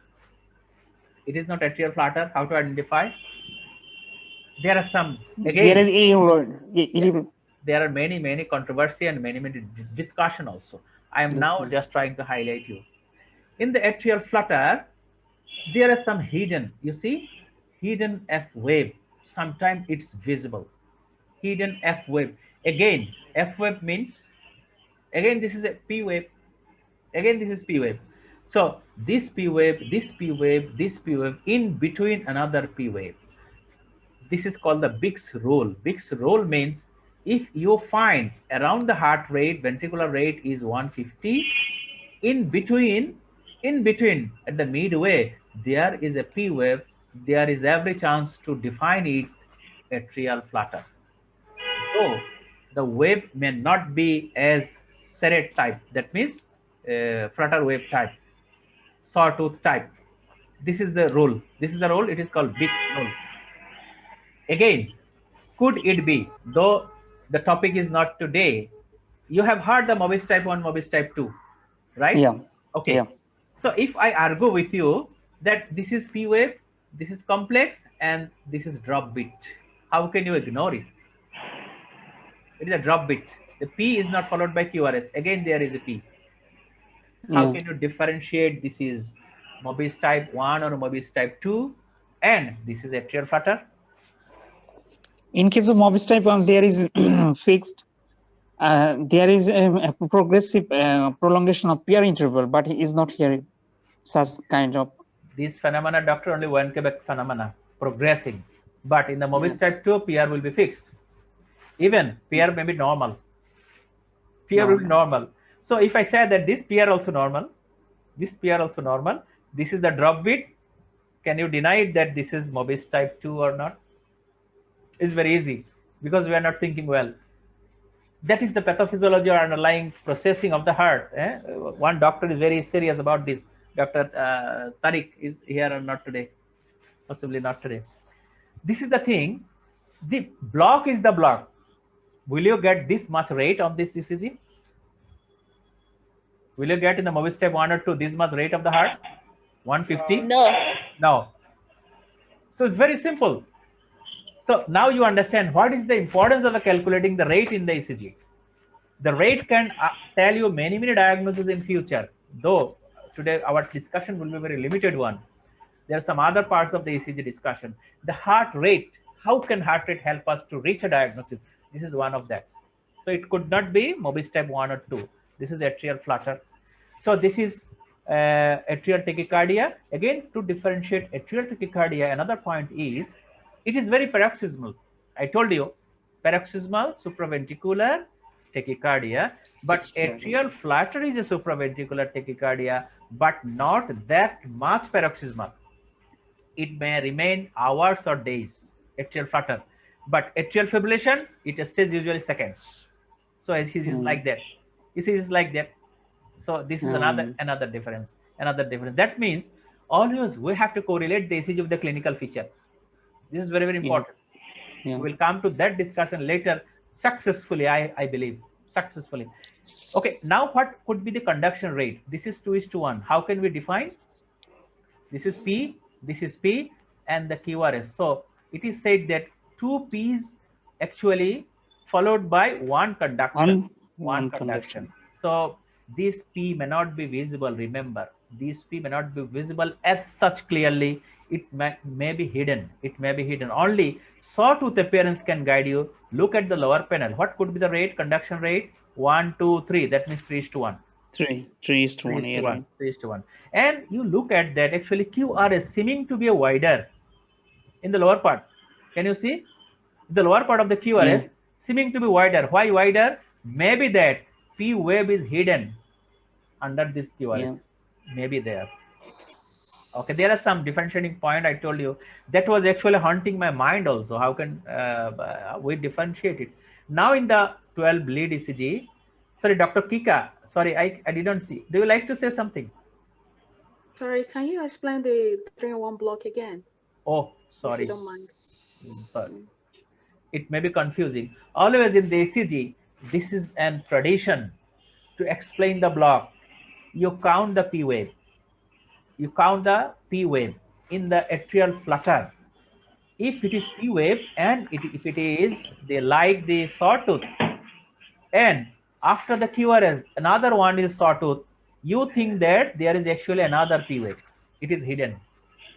[SPEAKER 1] It is not atrial flutter. How to identify? There are some, again, there are many controversy and many discussion also. I am now just trying to highlight you. In the atrial flutter, there are some hidden, you see, hidden F wave. Sometimes it's visible. Hidden F wave. Again, F wave means, again, this is a P wave. Again, this is P wave. So this P wave, this P wave, this P wave, in between another P wave. This is called the Bick's rule. Bick's rule means if you find around the heart rate, ventricular rate is 150, in between at the midway, there is a P wave, there is every chance to define it atrial flutter. So the wave may not be as serrate type, that means flutter wave type, sawtooth type. This is the rule. This is the rule. It is called Bick's rule. Again, could it be, though the topic is not today, you have heard the Mobis type 1, Mobis type 2, right?
[SPEAKER 3] Yeah.
[SPEAKER 1] Okay. Yeah. So if I argue with you that this is P wave, this is complex, and this is drop bit, how can you ignore it? It is a drop bit. The P is not followed by QRS. Again, there is a P. How can you differentiate this is Mobis type 1 or Mobis type 2 and this is atrial flutter?
[SPEAKER 3] In case of Mobis type 1, there is fixed, there is a progressive prolongation of PR interval, but he is not hearing such kind of.
[SPEAKER 1] These phenomena, doctor, only one Quebec phenomena, progressing. But in the Mobis type 2, PR will be fixed. Even PR may be normal. PR will be normal. So if I say that this PR also normal, this PR also normal, this is the drop bit, can you deny it that this is Mobis type 2 or not? It's very easy because we are not thinking well. That is the pathophysiology or underlying processing of the heart. One doctor is very serious about this. Dr. Tariq is here or not today? Possibly not today. This is the thing. The block is the block. Will you get this much rate on this ECG? Will you get in the Mobis type 1 or 2 this much rate of the heart? 150? No. So it's very simple. So now you understand what is the importance of calculating the rate in the ECG. The rate can tell you many diagnoses in future. Though today our discussion will be a very limited one. There are some other parts of the ECG discussion. The heart rate, how can heart rate help us to reach a diagnosis? This is one of that. So it could not be Mobis type 1 or 2. This is atrial flutter. So this is atrial tachycardia. Again, to differentiate atrial tachycardia, another point is it is very paroxysmal. I told you, paroxysmal supraventricular tachycardia, but atrial flutter is a supraventricular tachycardia, but not that much paroxysmal. It may remain hours or days, atrial flutter, but atrial fibrillation, it stays usually seconds. So ECG is like that. ECG is like that. So this is another difference. Another difference. That means always we have to correlate the ECG with the clinical feature. This is very, very important. We will come to that discussion later successfully, I believe, successfully. Okay, now what could be the conduction rate? This is 2:1. How can we define? This is P, this is P, and the QRS. So it is said that 2 P's actually followed by one conduction. One conduction. So this P may not be visible. Remember, this P may not be visible as such clearly. It may be hidden. It may be hidden. Only sawtooth appearance can guide you. Look at the lower panel. What could be the rate? Conduction rate 1, 2, 3. That means 3:1.
[SPEAKER 3] 3:1.
[SPEAKER 1] 3:1. And you look at that. Actually, QRS seeming to be a wider in the lower part. Can you see the lower part of the QRS seeming to be wider? Why wider? Maybe that P wave is hidden under this QRS. Maybe there. Okay, there are some differentiating point. I told you that was actually haunting my mind also. How can we differentiate it? Now in the 12 lead ECG, sorry, Dr. Kika, sorry, I didn't see. Do you like to say something?
[SPEAKER 2] Sorry, can you explain the 3-in-1 block again?
[SPEAKER 1] Oh, sorry.
[SPEAKER 2] If you don't mind.
[SPEAKER 1] Sorry. It may be confusing. Always in the ECG, this is an tradition to explain the block. You count the P wave. You count the P wave in the atrial flutter. If it is P wave and if it is like the sawtooth, and after the QRS, another one is sawtooth, you think that there is actually another P wave. It is hidden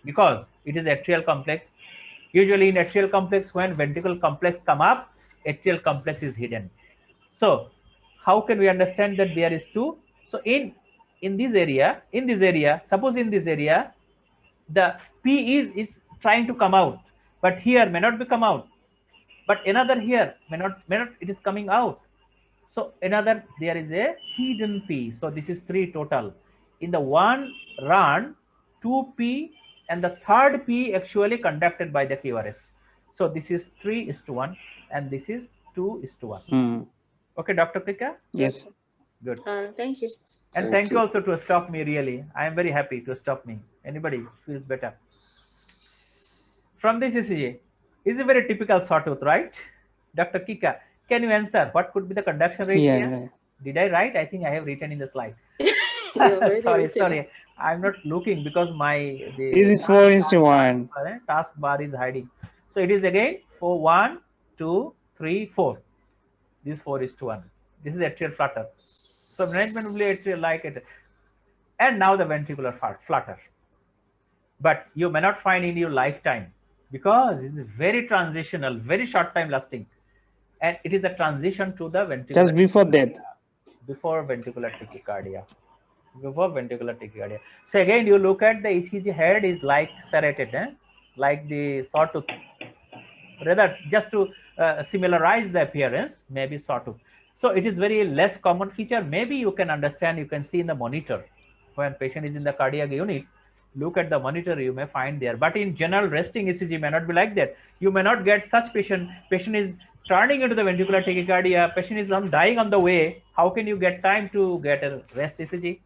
[SPEAKER 1] because it is atrial complex. Usually in atrial complex, when ventricle complex come up, atrial complex is hidden. So how can we understand that there is two? So in this area, suppose in this area, the P is trying to come out, but here may not be come out, but another here may not it is coming out. So another, there is a hidden P. So this is 3 total. In the one run, 2 P and the third P actually conducted by the QRS. So this is 3:1 and this is 2:1. Okay, Dr. Krika?
[SPEAKER 3] Yes.
[SPEAKER 2] Good. Thank you.
[SPEAKER 1] And thank you also to stop me, really. I am very happy to stop me. Anybody feels better? From this ECG, is a very typical sawtooth, right? Dr. Kika, can you answer what could be the conduction rate here? Did I write? I think I have written in the slide. sorry. I'm not looking because
[SPEAKER 3] this is 4:1.
[SPEAKER 1] Task bar is hiding. So it is again 4, 1, 2, 3, 4. This 4:1. This is atrial flutter. So management will be atrial like it. And now the ventricular flutter. But you may not find in your lifetime because it is very transitional, very short time lasting. And it is a transition to the ventricular.
[SPEAKER 3] Just before that.
[SPEAKER 1] Before ventricular tachycardia. Before ventricular tachycardia. So again, you look at the ECG head is like serrated, like the sawtooth. Rather, just to similarize the appearance, maybe sawtooth. So it is very less common feature. Maybe you can understand, you can see in the monitor when patient is in the cardiac unit. Look at the monitor, you may find there. But in general, resting ECG may not be like that. You may not get such patient. Patient is turning into the ventricular tachycardia. Patient is dying on the way. How can you get time to get a rest ECG?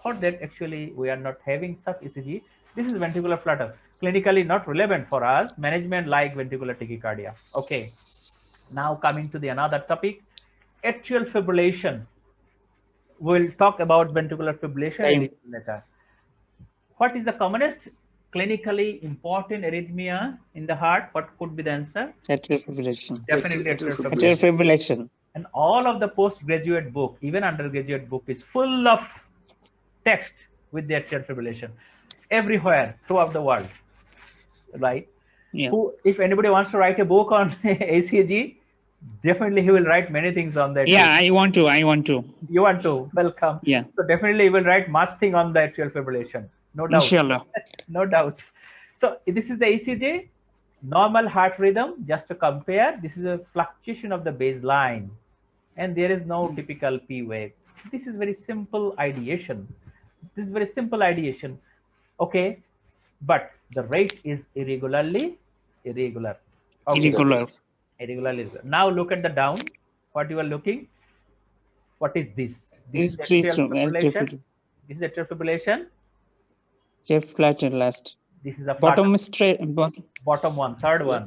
[SPEAKER 1] For that, actually, we are not having such ECG. This is ventricular flutter. Clinically not relevant for us. Management like ventricular tachycardia. Okay. Now coming to the another topic, atrial fibrillation. We'll talk about ventricular fibrillation later. What is the commonest clinically important arrhythmia in the heart? What could be the answer?
[SPEAKER 3] Atrial fibrillation.
[SPEAKER 1] Definitely atrial
[SPEAKER 3] fibrillation.
[SPEAKER 1] And all of the postgraduate book, even undergraduate book, is full of text with the atrial fibrillation everywhere throughout the world, right?
[SPEAKER 3] Yeah.
[SPEAKER 1] If anybody wants to write a book on ECG, Definitely he will write many things on that.
[SPEAKER 3] Yeah, I want to.
[SPEAKER 1] You want to? Welcome.
[SPEAKER 3] Yeah.
[SPEAKER 1] So definitely he will write much thing on the atrial fibrillation. No doubt.
[SPEAKER 3] Inshallah.
[SPEAKER 1] No doubt. So this is the ECG, normal heart rhythm. Just to compare, this is a fluctuation of the baseline, and there is no typical P wave. This is very simple ideation. This is very simple ideation. Okay, but the rate is irregular. Okay.
[SPEAKER 3] Irregular.
[SPEAKER 1] Irregularly. Now look at the down. What you are looking? What is this? This is
[SPEAKER 3] It's
[SPEAKER 1] atrial fibrillation. This is atrial fibrillation.
[SPEAKER 3] Jeff flatter last.
[SPEAKER 1] This is a
[SPEAKER 3] Bottom
[SPEAKER 1] bottom one, third one.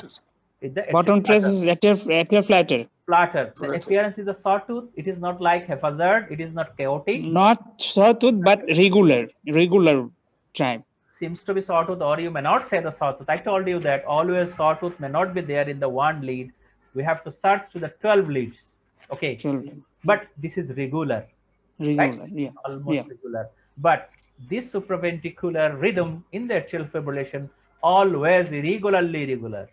[SPEAKER 1] Is the
[SPEAKER 3] bottom trace is atrial flatter.
[SPEAKER 1] Flatter. The appearance is a sawtooth. It is not like haphazard. It is not chaotic.
[SPEAKER 3] Not sawtooth, but regular type.
[SPEAKER 1] Seems to be sawtooth, or you may not say the sawtooth. I told you that always sawtooth may not be there in the one lead. We have to search to the 12 leads. Okay. 12. But this is regular. Right?
[SPEAKER 3] Yeah.
[SPEAKER 1] Almost regular. But this supraventricular rhythm in the atrial fibrillation always irregularly regular.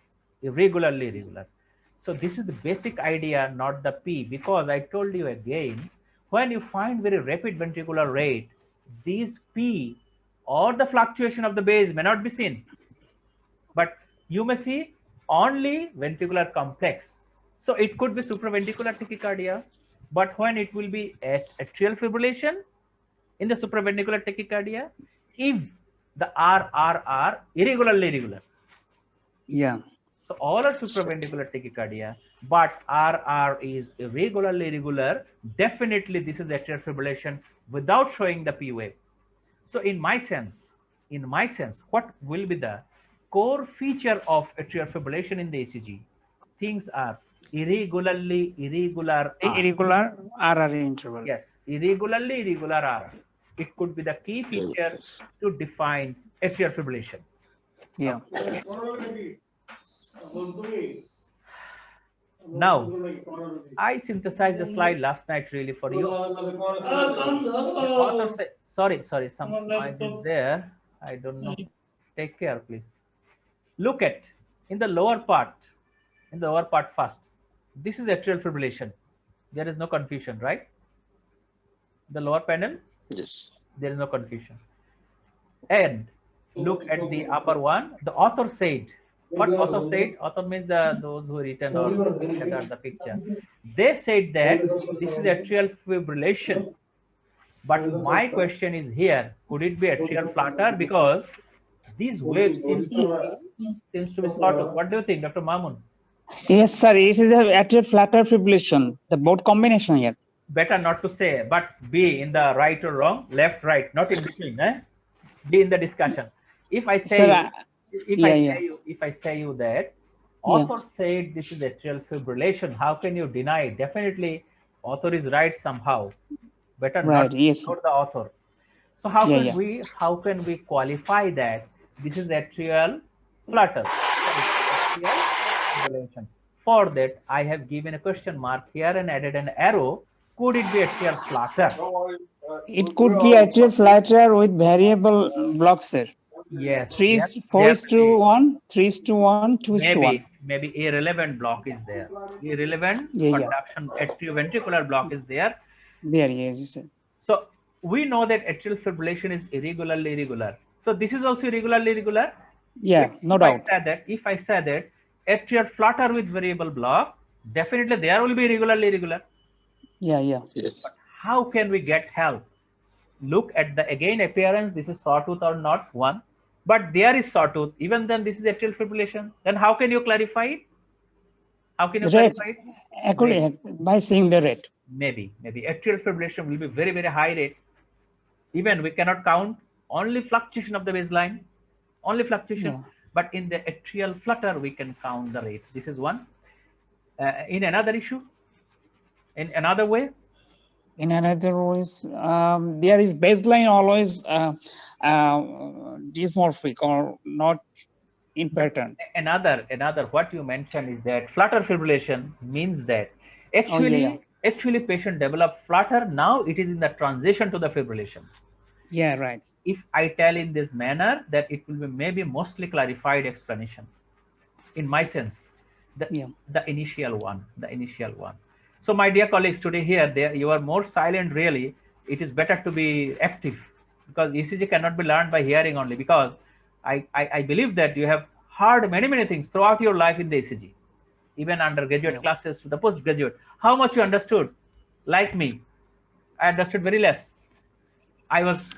[SPEAKER 1] So this is the basic idea, not the P, because I told you again, when you find very rapid ventricular rate, these P or the fluctuation of the base may not be seen, but you may see only ventricular complex. So it could be supraventricular tachycardia, but when it will be atrial fibrillation in the supraventricular tachycardia, if the RRR irregular.
[SPEAKER 3] Yeah.
[SPEAKER 1] So all are supraventricular tachycardia, but RR is irregular. Definitely this is atrial fibrillation without showing the P wave. So in my sense, what will be the core feature of atrial fibrillation in the ECG? Things are irregular
[SPEAKER 3] RR interval.
[SPEAKER 1] Yes, irregular RR. It could be the key feature to define atrial fibrillation.
[SPEAKER 3] Yeah.
[SPEAKER 1] Now, I synthesized the slide last night really for you. Sorry, some noise is there. I don't know. Take care, please. Look at in the lower part first. This is atrial fibrillation. There is no confusion, right? The lower panel?
[SPEAKER 4] Yes.
[SPEAKER 1] There is no confusion. And look at the upper one. The author said, what author said? Author means those who written or considered the picture. They said that this is atrial fibrillation. But my question is here, could it be atrial flutter? Because these waves seems to be sort of. What do you think, Dr. Mamun?
[SPEAKER 3] Yes, sir. It is a atrial flutter fibrillation. The both combination here.
[SPEAKER 1] Better not to say, but be in the right or wrong, left, right, not in between. Be in the discussion. If I say, sir, if I say you that author said this is atrial fibrillation, how can you deny it? Definitely, author is right somehow. Better not ignore the author. So how can we qualify that this is atrial flutter? For that, I have given a question mark here and added an arrow. Could it be atrial flutter?
[SPEAKER 3] It could be atrial flutter with variable blocks, sir.
[SPEAKER 1] Yes.
[SPEAKER 3] 4:1, 3:1, 2:1.
[SPEAKER 1] Maybe irrelevant block is there. Irrelevant conduction atrioventricular block is there.
[SPEAKER 3] Yes, sir.
[SPEAKER 1] So we know that atrial fibrillation is irregular. So this is also irregular.
[SPEAKER 3] Yeah, no doubt.
[SPEAKER 1] If I say that atrial flutter with variable block, definitely there will be irregular.
[SPEAKER 3] Yeah.
[SPEAKER 4] Yes.
[SPEAKER 1] But how can we get help? Look at the again appearance. This is sawtooth or not one, but there is sawtooth. Even then, this is atrial fibrillation. Then how can you clarify it? How can you clarify it?
[SPEAKER 3] Actually, by seeing the rate.
[SPEAKER 1] Maybe atrial fibrillation will be very high rate. Even we cannot count only fluctuation of the baseline, only fluctuation. Yeah. But in the atrial flutter, we can count the rate. This is one. In another issue, in another way.
[SPEAKER 3] In another ways, there is baseline always dysmorphic or not in pattern.
[SPEAKER 1] Another what you mentioned is that flutter fibrillation means that actually patient develop flutter. Now it is in the transition to the fibrillation.
[SPEAKER 3] Yeah, right.
[SPEAKER 1] If I tell in this manner, that it will be maybe mostly clarified explanation. In my sense, the initial one, So my dear colleagues, today here, there you are more silent really. It is better to be active, because ECG cannot be learned by hearing only, because I believe that you have heard many things throughout your life in the ECG, even undergraduate classes to the postgraduate. How much you understood? Like me, I understood very less. I was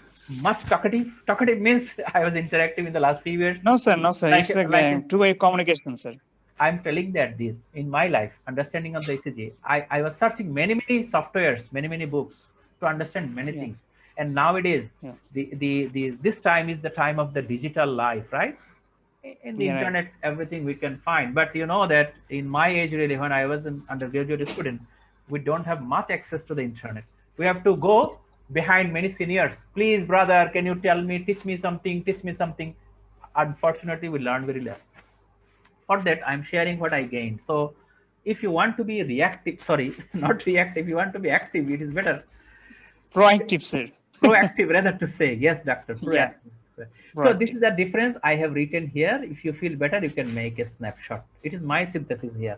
[SPEAKER 1] much talkative. Talkative means I was interactive in the last few years.
[SPEAKER 3] No, sir.
[SPEAKER 1] Like
[SPEAKER 3] It's a two-way communication, sir.
[SPEAKER 1] I'm telling that this in my life, understanding of the ECG, I was searching many softwares, many books to understand many things. And nowadays, this time is the time of the digital life, right? In the internet, everything we can find. But you know that in my age, really, when I was an undergraduate student, we don't have much access to the internet. We have to go behind many seniors. Please, brother, can you tell me, teach me something, Unfortunately, we learn very less. For that, I'm sharing what I gained. So if you want to be reactive, sorry, not reactive, you want to be active, it is better.
[SPEAKER 3] Proactive, sir.
[SPEAKER 1] Proactive, rather to say. Yes, doctor, proactive. So this is the difference I have written here. If you feel better, you can make a snapshot. It is my synthesis here.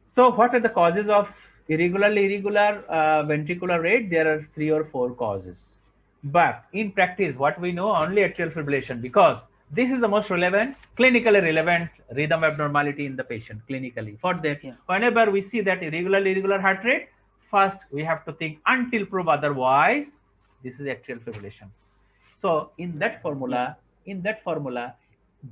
[SPEAKER 1] So what are the causes of irregular ventricular rate? There are 3 or 4 causes. But in practice, what we know, only atrial fibrillation, because this is the most relevant, clinically relevant rhythm abnormality in the patient, clinically. For that, whenever we see that irregular heart rate, first we have to think, until proved otherwise, this is atrial fibrillation. So in that formula,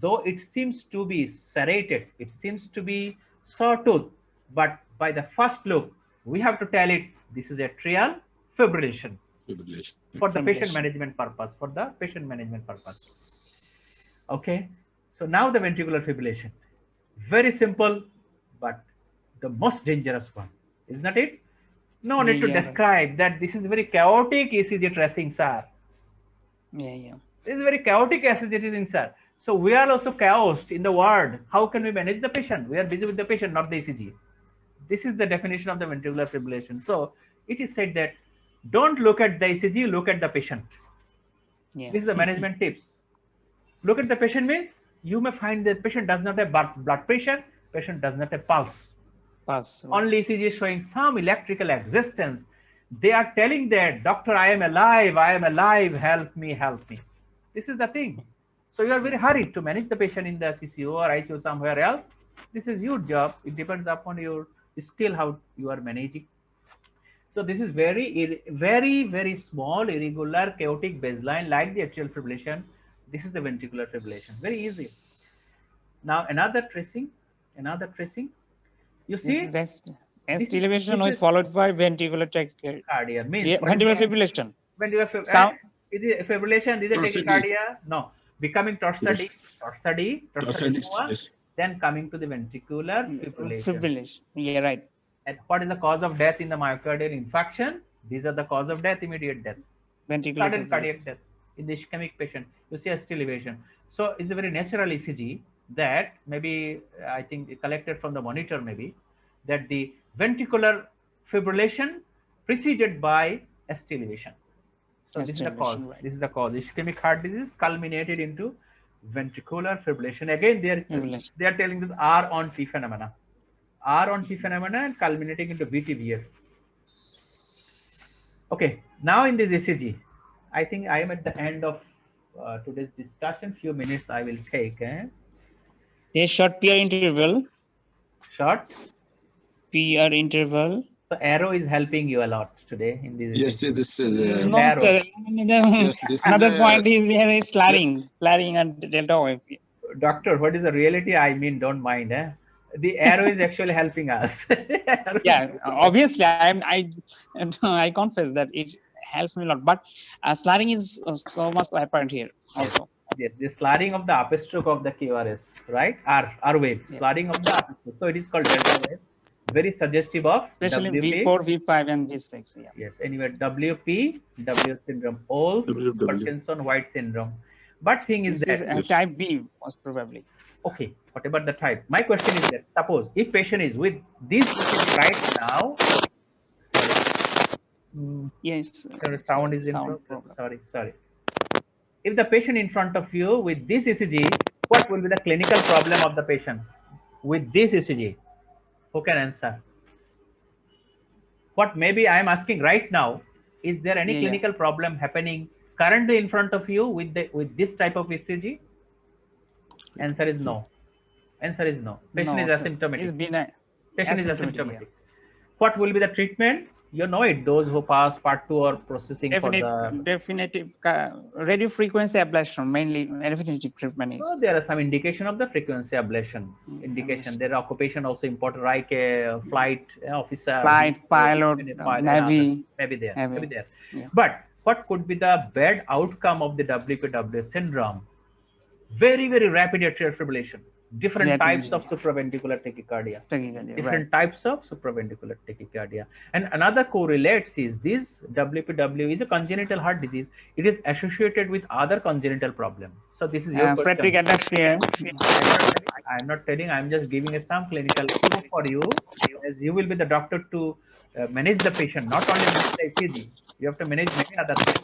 [SPEAKER 1] though it seems to be serrated, it seems to be sawtooth, but by the first look, we have to tell it, this is atrial fibrillation. For the patient management purpose, Okay, so now the ventricular fibrillation. Very simple, but the most dangerous one, isn't that it? No need to describe that this is very chaotic ECG tracing, sir. This is very chaotic ECG tracing, sir. So we are also chaos in the world. How can we manage the patient? We are busy with the patient, not the ECG. This is the definition of the ventricular fibrillation. So it is said that don't look at the ECG, look at the patient. This is the management tips. Look at the patient means you may find that patient does not have blood pressure, patient does not have pulse. Only ECG is showing some electrical existence. They are telling that, doctor, I am alive, help me. This is the thing. So you are very hurried to manage the patient in the CCO or ICU somewhere else. This is your job. It depends upon your skill, how you are managing. So this is very small, irregular, chaotic baseline like the atrial fibrillation. This is the ventricular fibrillation. Very easy. Now another tracing. You see,
[SPEAKER 3] ST elevation was followed by ventricular tachycardia. Ventricular fibrillation.
[SPEAKER 1] Fibrillation. This is tachycardia. No, becoming torsady, then coming to the ventricular fibrillation.
[SPEAKER 3] Yeah, right.
[SPEAKER 1] And what is the cause of death in the myocardial infarction? These are the cause of death, immediate death. Sudden cardiac death in the ischemic patient. You see ST elevation. So it's a very natural ECG that maybe, I think collected from the monitor maybe, that the ventricular fibrillation preceded by ST elevation. So this is the cause. Right. This is the cause. Ischemic heart disease culminated into ventricular fibrillation. Again, they are telling this R on T phenomena. And culminating into VTVF. Okay, now in this ECG, I think I am at the end of today's discussion. Few minutes I will take.
[SPEAKER 3] A short PR interval. PR interval.
[SPEAKER 1] So arrow is helping you a lot today in this.
[SPEAKER 4] Yes, this is
[SPEAKER 3] no, sir. Another point is here is slurring and delta wave.
[SPEAKER 1] Doctor, what is the reality? I mean, don't mind. The arrow is actually helping us.
[SPEAKER 3] Obviously, I confess that it helps me a lot, but slurring is so much apparent here also.
[SPEAKER 1] Yes, the slurring of the upstroke of the QRS, right? R wave, slurring of the upstroke. So it is called delta wave. Very suggestive of
[SPEAKER 3] especially
[SPEAKER 1] WP.
[SPEAKER 3] V4, V5, and V6. Yeah.
[SPEAKER 1] Yes. Anyway, WP, W syndrome, old Parkinson-White syndrome. But thing is
[SPEAKER 3] this
[SPEAKER 1] that
[SPEAKER 3] is type B most probably.
[SPEAKER 1] Okay, what about the type? My question is that suppose if patient is with this right now.
[SPEAKER 3] Yes.
[SPEAKER 1] Sound is in sorry. If the patient in front of you with this ECG, what will be the clinical problem of the patient? with this ECG? Who can answer? What maybe I am asking right now, is there any clinical problem happening currently in front of you with this type of ECG? Answer is no. Answer is no. Patient is asymptomatic.
[SPEAKER 3] It's been
[SPEAKER 1] Patient is asymptomatic. What will be the treatment? You know it. Those who pass part 2 or processing
[SPEAKER 3] definitive radio frequency ablation, mainly definitive treatment is.
[SPEAKER 1] So there are some indication of the frequency ablation. Indication. Their occupation also important, like a flight officer,
[SPEAKER 3] flight pilot, Navy,
[SPEAKER 1] maybe there.
[SPEAKER 3] Yeah.
[SPEAKER 1] But what could be the bad outcome of the WPW syndrome? Very, very rapid atrial fibrillation. Different types of supraventricular tachycardia. Different types of supraventricular tachycardia. And another correlates is this WPW is a congenital heart disease. It is associated with other congenital problem. So this is your
[SPEAKER 3] Frederick ataxia.
[SPEAKER 1] I'm not telling, I'm just giving some clinical clue for you, as you will be the doctor to manage the patient, not only manage the ECG. You have to manage many other things.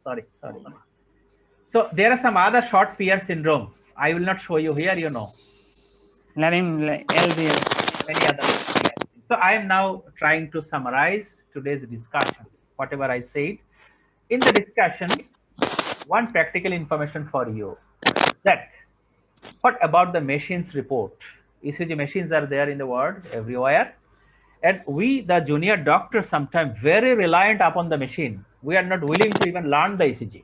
[SPEAKER 1] Sorry. So there are some other short PR syndrome. I will not show you here, you know.
[SPEAKER 3] LDL.
[SPEAKER 1] Many other things. So I am now trying to summarize today's discussion, whatever I said. In the discussion, one practical information for you, that what about the machines report? ECG machines are there in the world everywhere. And we, the junior doctors, sometimes very reliant upon the machine. We are not willing to even learn the ECG.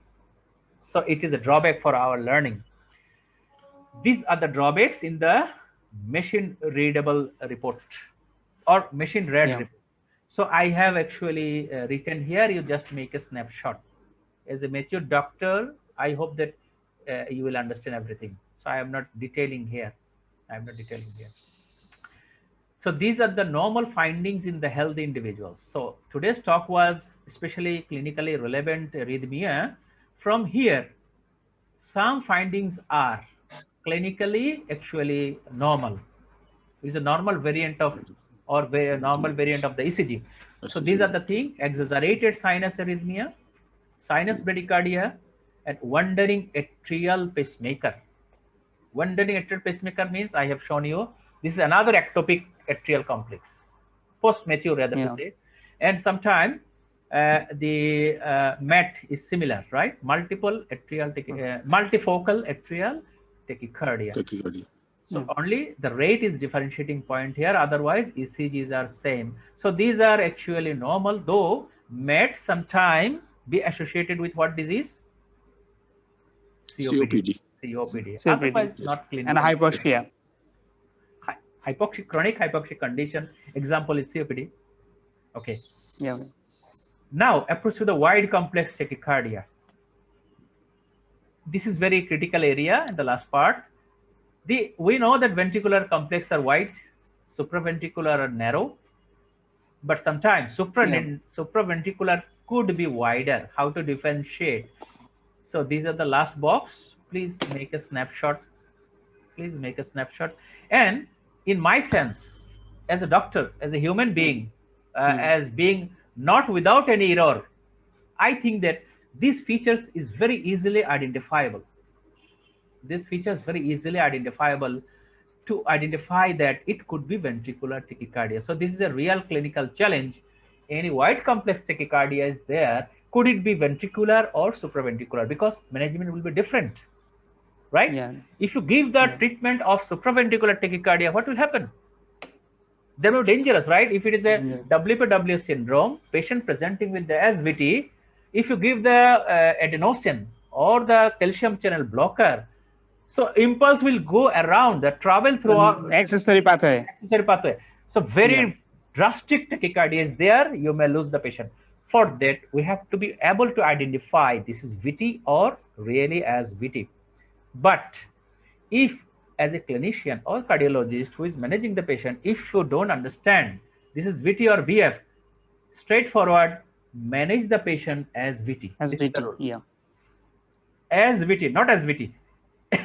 [SPEAKER 1] So it is a drawback for our learning. These are the drawbacks in the machine readable report or machine read report. So I have actually written here, you just make a snapshot. As a mature doctor, I hope that you will understand everything. So I am not detailing here. So these are the normal findings in the healthy individuals. So today's talk was especially clinically relevant arrhythmia. From here, some findings are clinically actually normal. It's a normal variant of normal variant of the ECG. So these are the things: exaggerated sinus arrhythmia, sinus bradycardia, and wandering atrial pacemaker. Wandering atrial pacemaker means I have shown you. This is another ectopic atrial complex, post-mature rather to say. And sometimes the MET is similar, right? Multifocal atrial tachycardia. So only the rate is differentiating point here. Otherwise, ECGs are same. So these are actually normal, though MET sometimes be associated with what disease? COPD. Otherwise, not clinical.
[SPEAKER 3] And hypoxia.
[SPEAKER 1] Chronic hypoxic condition. Example is COPD. Okay.
[SPEAKER 3] Yeah.
[SPEAKER 1] Now approach to the wide complex tachycardia. This is very critical area in the last part. We know that ventricular complex are wide, supraventricular are narrow, but sometimes supraventricular could be wider. How to differentiate? So these are the last box. Please make a snapshot. And in my sense, as a doctor, as a human being, as being not without any error, I think that these features is very easily identifiable. To identify that it could be ventricular tachycardia. So this is a real clinical challenge. Any wide complex tachycardia is there. Could it be ventricular or supraventricular? Because management will be different, right?
[SPEAKER 3] Yeah.
[SPEAKER 1] If you give the treatment of supraventricular tachycardia, what will happen? They will be dangerous, right? If it is a WPW syndrome, patient presenting with the SVT, if you give the adenosine or the calcium channel blocker, so impulse will go around, the travel through our
[SPEAKER 3] accessory pathway.
[SPEAKER 1] So very drastic tachycardia is there, you may lose the patient. For that, we have to be able to identify this is VT or really as VT. But if as a clinician or cardiologist who is managing the patient, if you don't understand this is VT or VF, straightforward, manage the patient as VT.
[SPEAKER 3] As VT, yeah.
[SPEAKER 1] As VT, not as VT.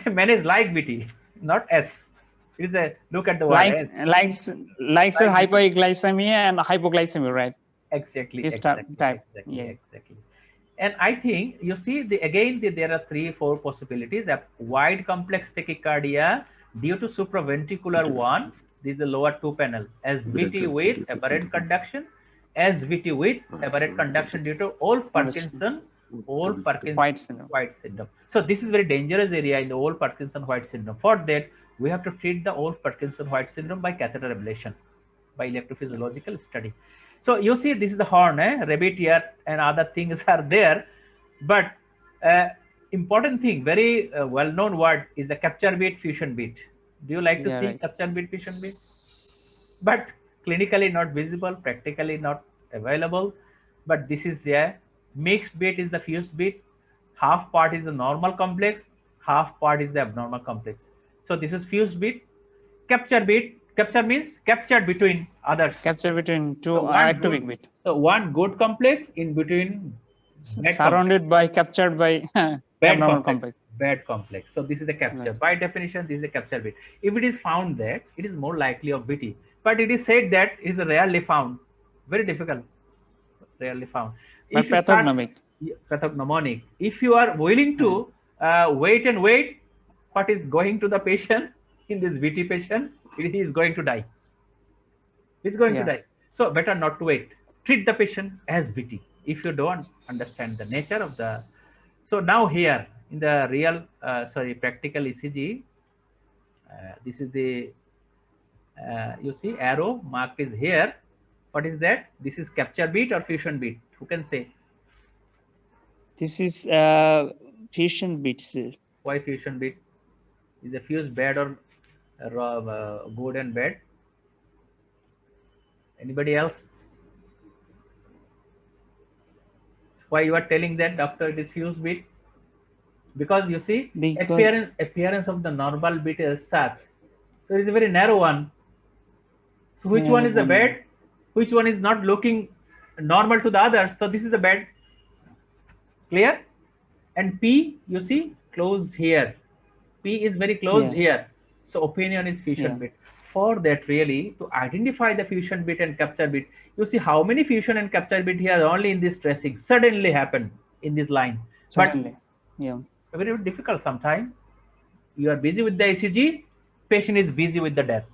[SPEAKER 1] Manage like VT, not S. It is a look at the word
[SPEAKER 3] like
[SPEAKER 1] S.
[SPEAKER 3] hypoglycemia and hypoglycemia, right?
[SPEAKER 1] Exactly.
[SPEAKER 3] Exactly.
[SPEAKER 1] And I think you see again there are 3-4 possibilities: a wide complex tachycardia Due to supraventricular one, this is the lower two panel. SVT with aberrant conduction, SVT with aberrant conduction due to Wolff-Parkinson
[SPEAKER 3] White syndrome.
[SPEAKER 1] White syndrome. So this is very dangerous area in the Wolff-Parkinson White syndrome. For that, we have to treat the Wolff-Parkinson White syndrome by catheter ablation, by electrophysiological study. So you see, this is the horn, rabbit ear, and other things are there. But important thing, very well-known word is the capture beat, fusion beat. Do you like to see capture beat, fusion beat? But clinically not visible, practically not available. But this is a mixed beat, is the fused beat. Half part is the normal complex, half part is the abnormal complex. So this is fused beat. Capture beat. Capture means captured between others.
[SPEAKER 3] Capture between two
[SPEAKER 1] So
[SPEAKER 3] ectopic beat.
[SPEAKER 1] So one good complex in between
[SPEAKER 3] surrounded by, captured by
[SPEAKER 1] bad
[SPEAKER 3] complex.
[SPEAKER 1] Bad complex. So this is the capture. Right. By definition, this is a capture bit. If it is found that, it is more likely of BT. But it is said that it is rarely found. Very difficult. Rarely found.
[SPEAKER 3] If pathognomic.
[SPEAKER 1] Pathognomonic. If you are willing to wait and wait, what is going to the patient in this VT patient? He is going to die. He's going to die. So better not to wait. Treat the patient as VT. If you don't understand the nature of the, so now here in the real, practical ECG, this is the, you see arrow marked is here. What is that? This is capture beat or fusion beat? Who can say?
[SPEAKER 3] This is fusion beat, sir.
[SPEAKER 1] Why fusion beat? Is a fused bad or good and bad? Anybody else? Why you are telling that, doctor, it is fused beat? Because you see, appearance of the normal beat is such. So it is a very narrow one. So which one is the bad? Which one is not looking normal to the others? So this is the bad. Clear? And P, you see, closed here. P is very closed here. So opinion is fusion bit. For that, really, to identify the fusion bit and capture bit, you see how many fusion and capture bit here only in this tracing suddenly happen in this line.
[SPEAKER 3] Suddenly.
[SPEAKER 1] But very difficult sometimes. You are busy with the ECG, patient is busy with the death.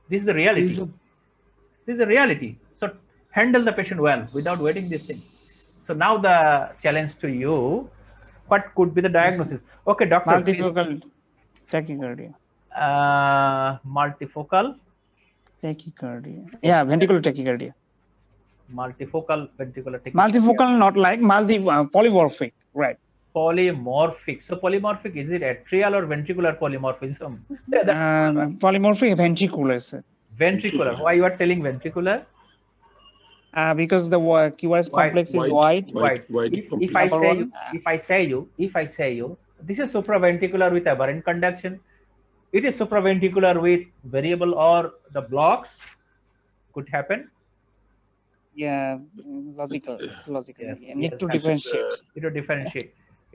[SPEAKER 1] This is the reality. This is the reality. So handle the patient well without waiting this thing. So now the challenge to you, what could be the diagnosis? Okay, doctor.
[SPEAKER 3] Multifocal tachycardia.
[SPEAKER 1] Multifocal
[SPEAKER 3] tachycardia. Yeah, ventricular tachycardia.
[SPEAKER 1] Multifocal ventricular tachycardia.
[SPEAKER 3] Multifocal, not like polymorphic, right?
[SPEAKER 1] Polymorphic. So polymorphic, is it atrial or ventricular polymorphism?
[SPEAKER 3] Polymorphic ventricular, sir.
[SPEAKER 1] Ventricular. Why you are telling ventricular?
[SPEAKER 3] Because the QRS complex is white.
[SPEAKER 1] If I say you, this is supraventricular with aberrant conduction. It is supraventricular with variable or the blocks. Could happen.
[SPEAKER 3] Yeah, logical.
[SPEAKER 1] Yes,
[SPEAKER 3] Need to differentiate.
[SPEAKER 1] It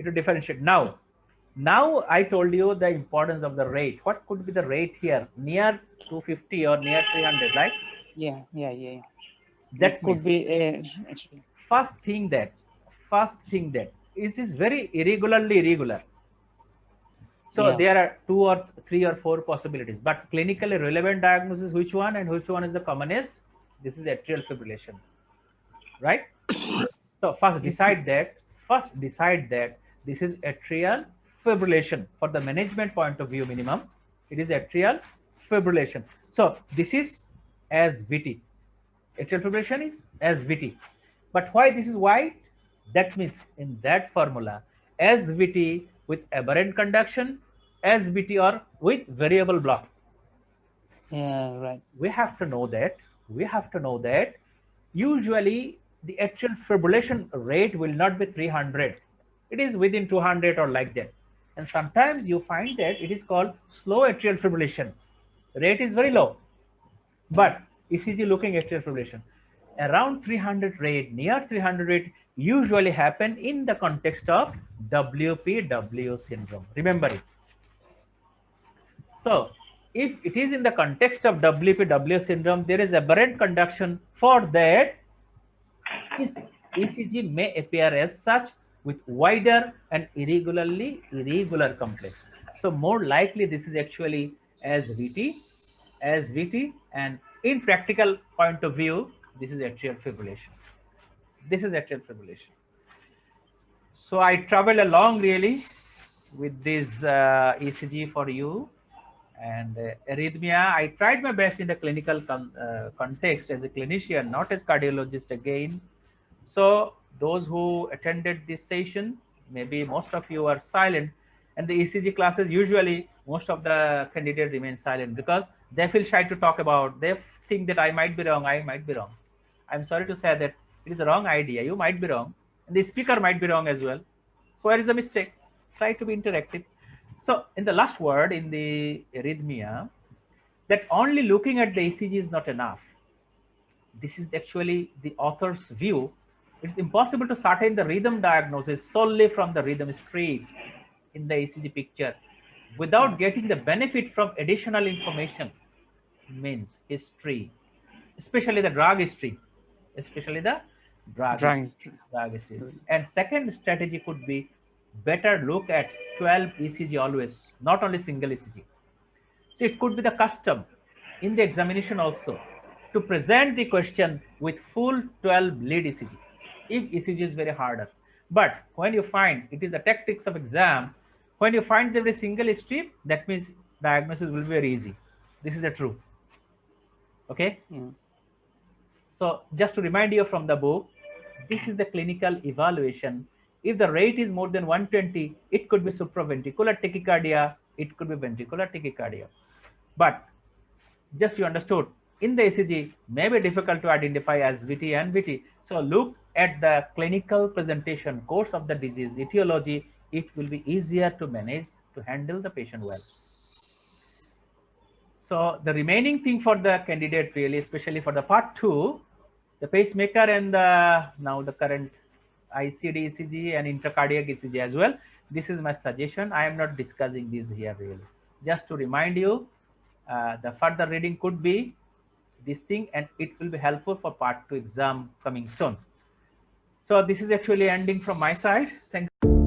[SPEAKER 1] to differentiate. Now I told you the importance of the rate. What could be the rate here? Near 250 or near 300, right?
[SPEAKER 3] Yeah.
[SPEAKER 1] That
[SPEAKER 3] could be actually.
[SPEAKER 1] First thing that is very irregular. So there are 2 or 3 or 4 possibilities, but clinically relevant diagnosis, which one and which one is the commonest? This is atrial fibrillation, right? So first decide that this is atrial fibrillation. For the management point of view minimum, it is atrial fibrillation. So this is SVT. Atrial fibrillation is SVT. But why this is white? That means in that formula, SVT with aberrant conduction, SVT or with variable block.
[SPEAKER 3] Yeah, right.
[SPEAKER 1] We have to know that. Usually the atrial fibrillation rate will not be 300. It is within 200 or like that. And sometimes you find that it is called slow atrial fibrillation. Rate is very low. But ECG looking atrial fibrillation. Around 300 rate, near 300 rate usually happen in the context of WPW syndrome. Remember it. So if it is in the context of WPW syndrome, there is aberrant conduction. For that, ECG may appear as such with wider and irregular complex. So more likely this is actually as VT, and in practical point of view, this is atrial fibrillation. This is atrial fibrillation. So I traveled along really with this ECG for you, and arrhythmia. I tried my best in the clinical context as a clinician, not as cardiologist again. So those who attended this session, maybe most of you are silent, and the ECG classes usually most of the candidates remain silent because they feel shy to talk about. They think that I might be wrong. I might be wrong. I'm sorry to say that it is a wrong idea. You might be wrong, and the speaker might be wrong as well. So where is the mistake? Try to be interactive. So in the last word in the arrhythmia, that only looking at the ECG is not enough. This is actually the author's view. It's impossible to ascertain the rhythm diagnosis solely from the rhythm strip in the ECG picture without getting the benefit from additional information, means history, especially the drug history, drug history. And second strategy could be better look at 12 ECG always, not only single ECG. So it could be the custom in the examination also to present the question with full 12 lead ECG if ECG is very harder. But when you find it is the tactics of exam, when you find every single strip, that means diagnosis will be very easy. This is the truth. Okay. So just to remind you from the book, this is the clinical evaluation. If the rate is more than 120, it could be supraventricular tachycardia, it could be ventricular tachycardia. But just you understood, in the ECG may be difficult to identify as VT and VT. So look at the clinical presentation, course of the disease, etiology. It will be easier to manage, to handle the patient well. So the remaining thing for the candidate really, especially for the part 2, the pacemaker and now the current ICD ECG and intracardiac ECG as well. This is my suggestion. I am not discussing this here really. Just to remind you, the further reading could be this thing, and it will be helpful for part 2 exam coming soon. So this is actually ending from my side. Thank you.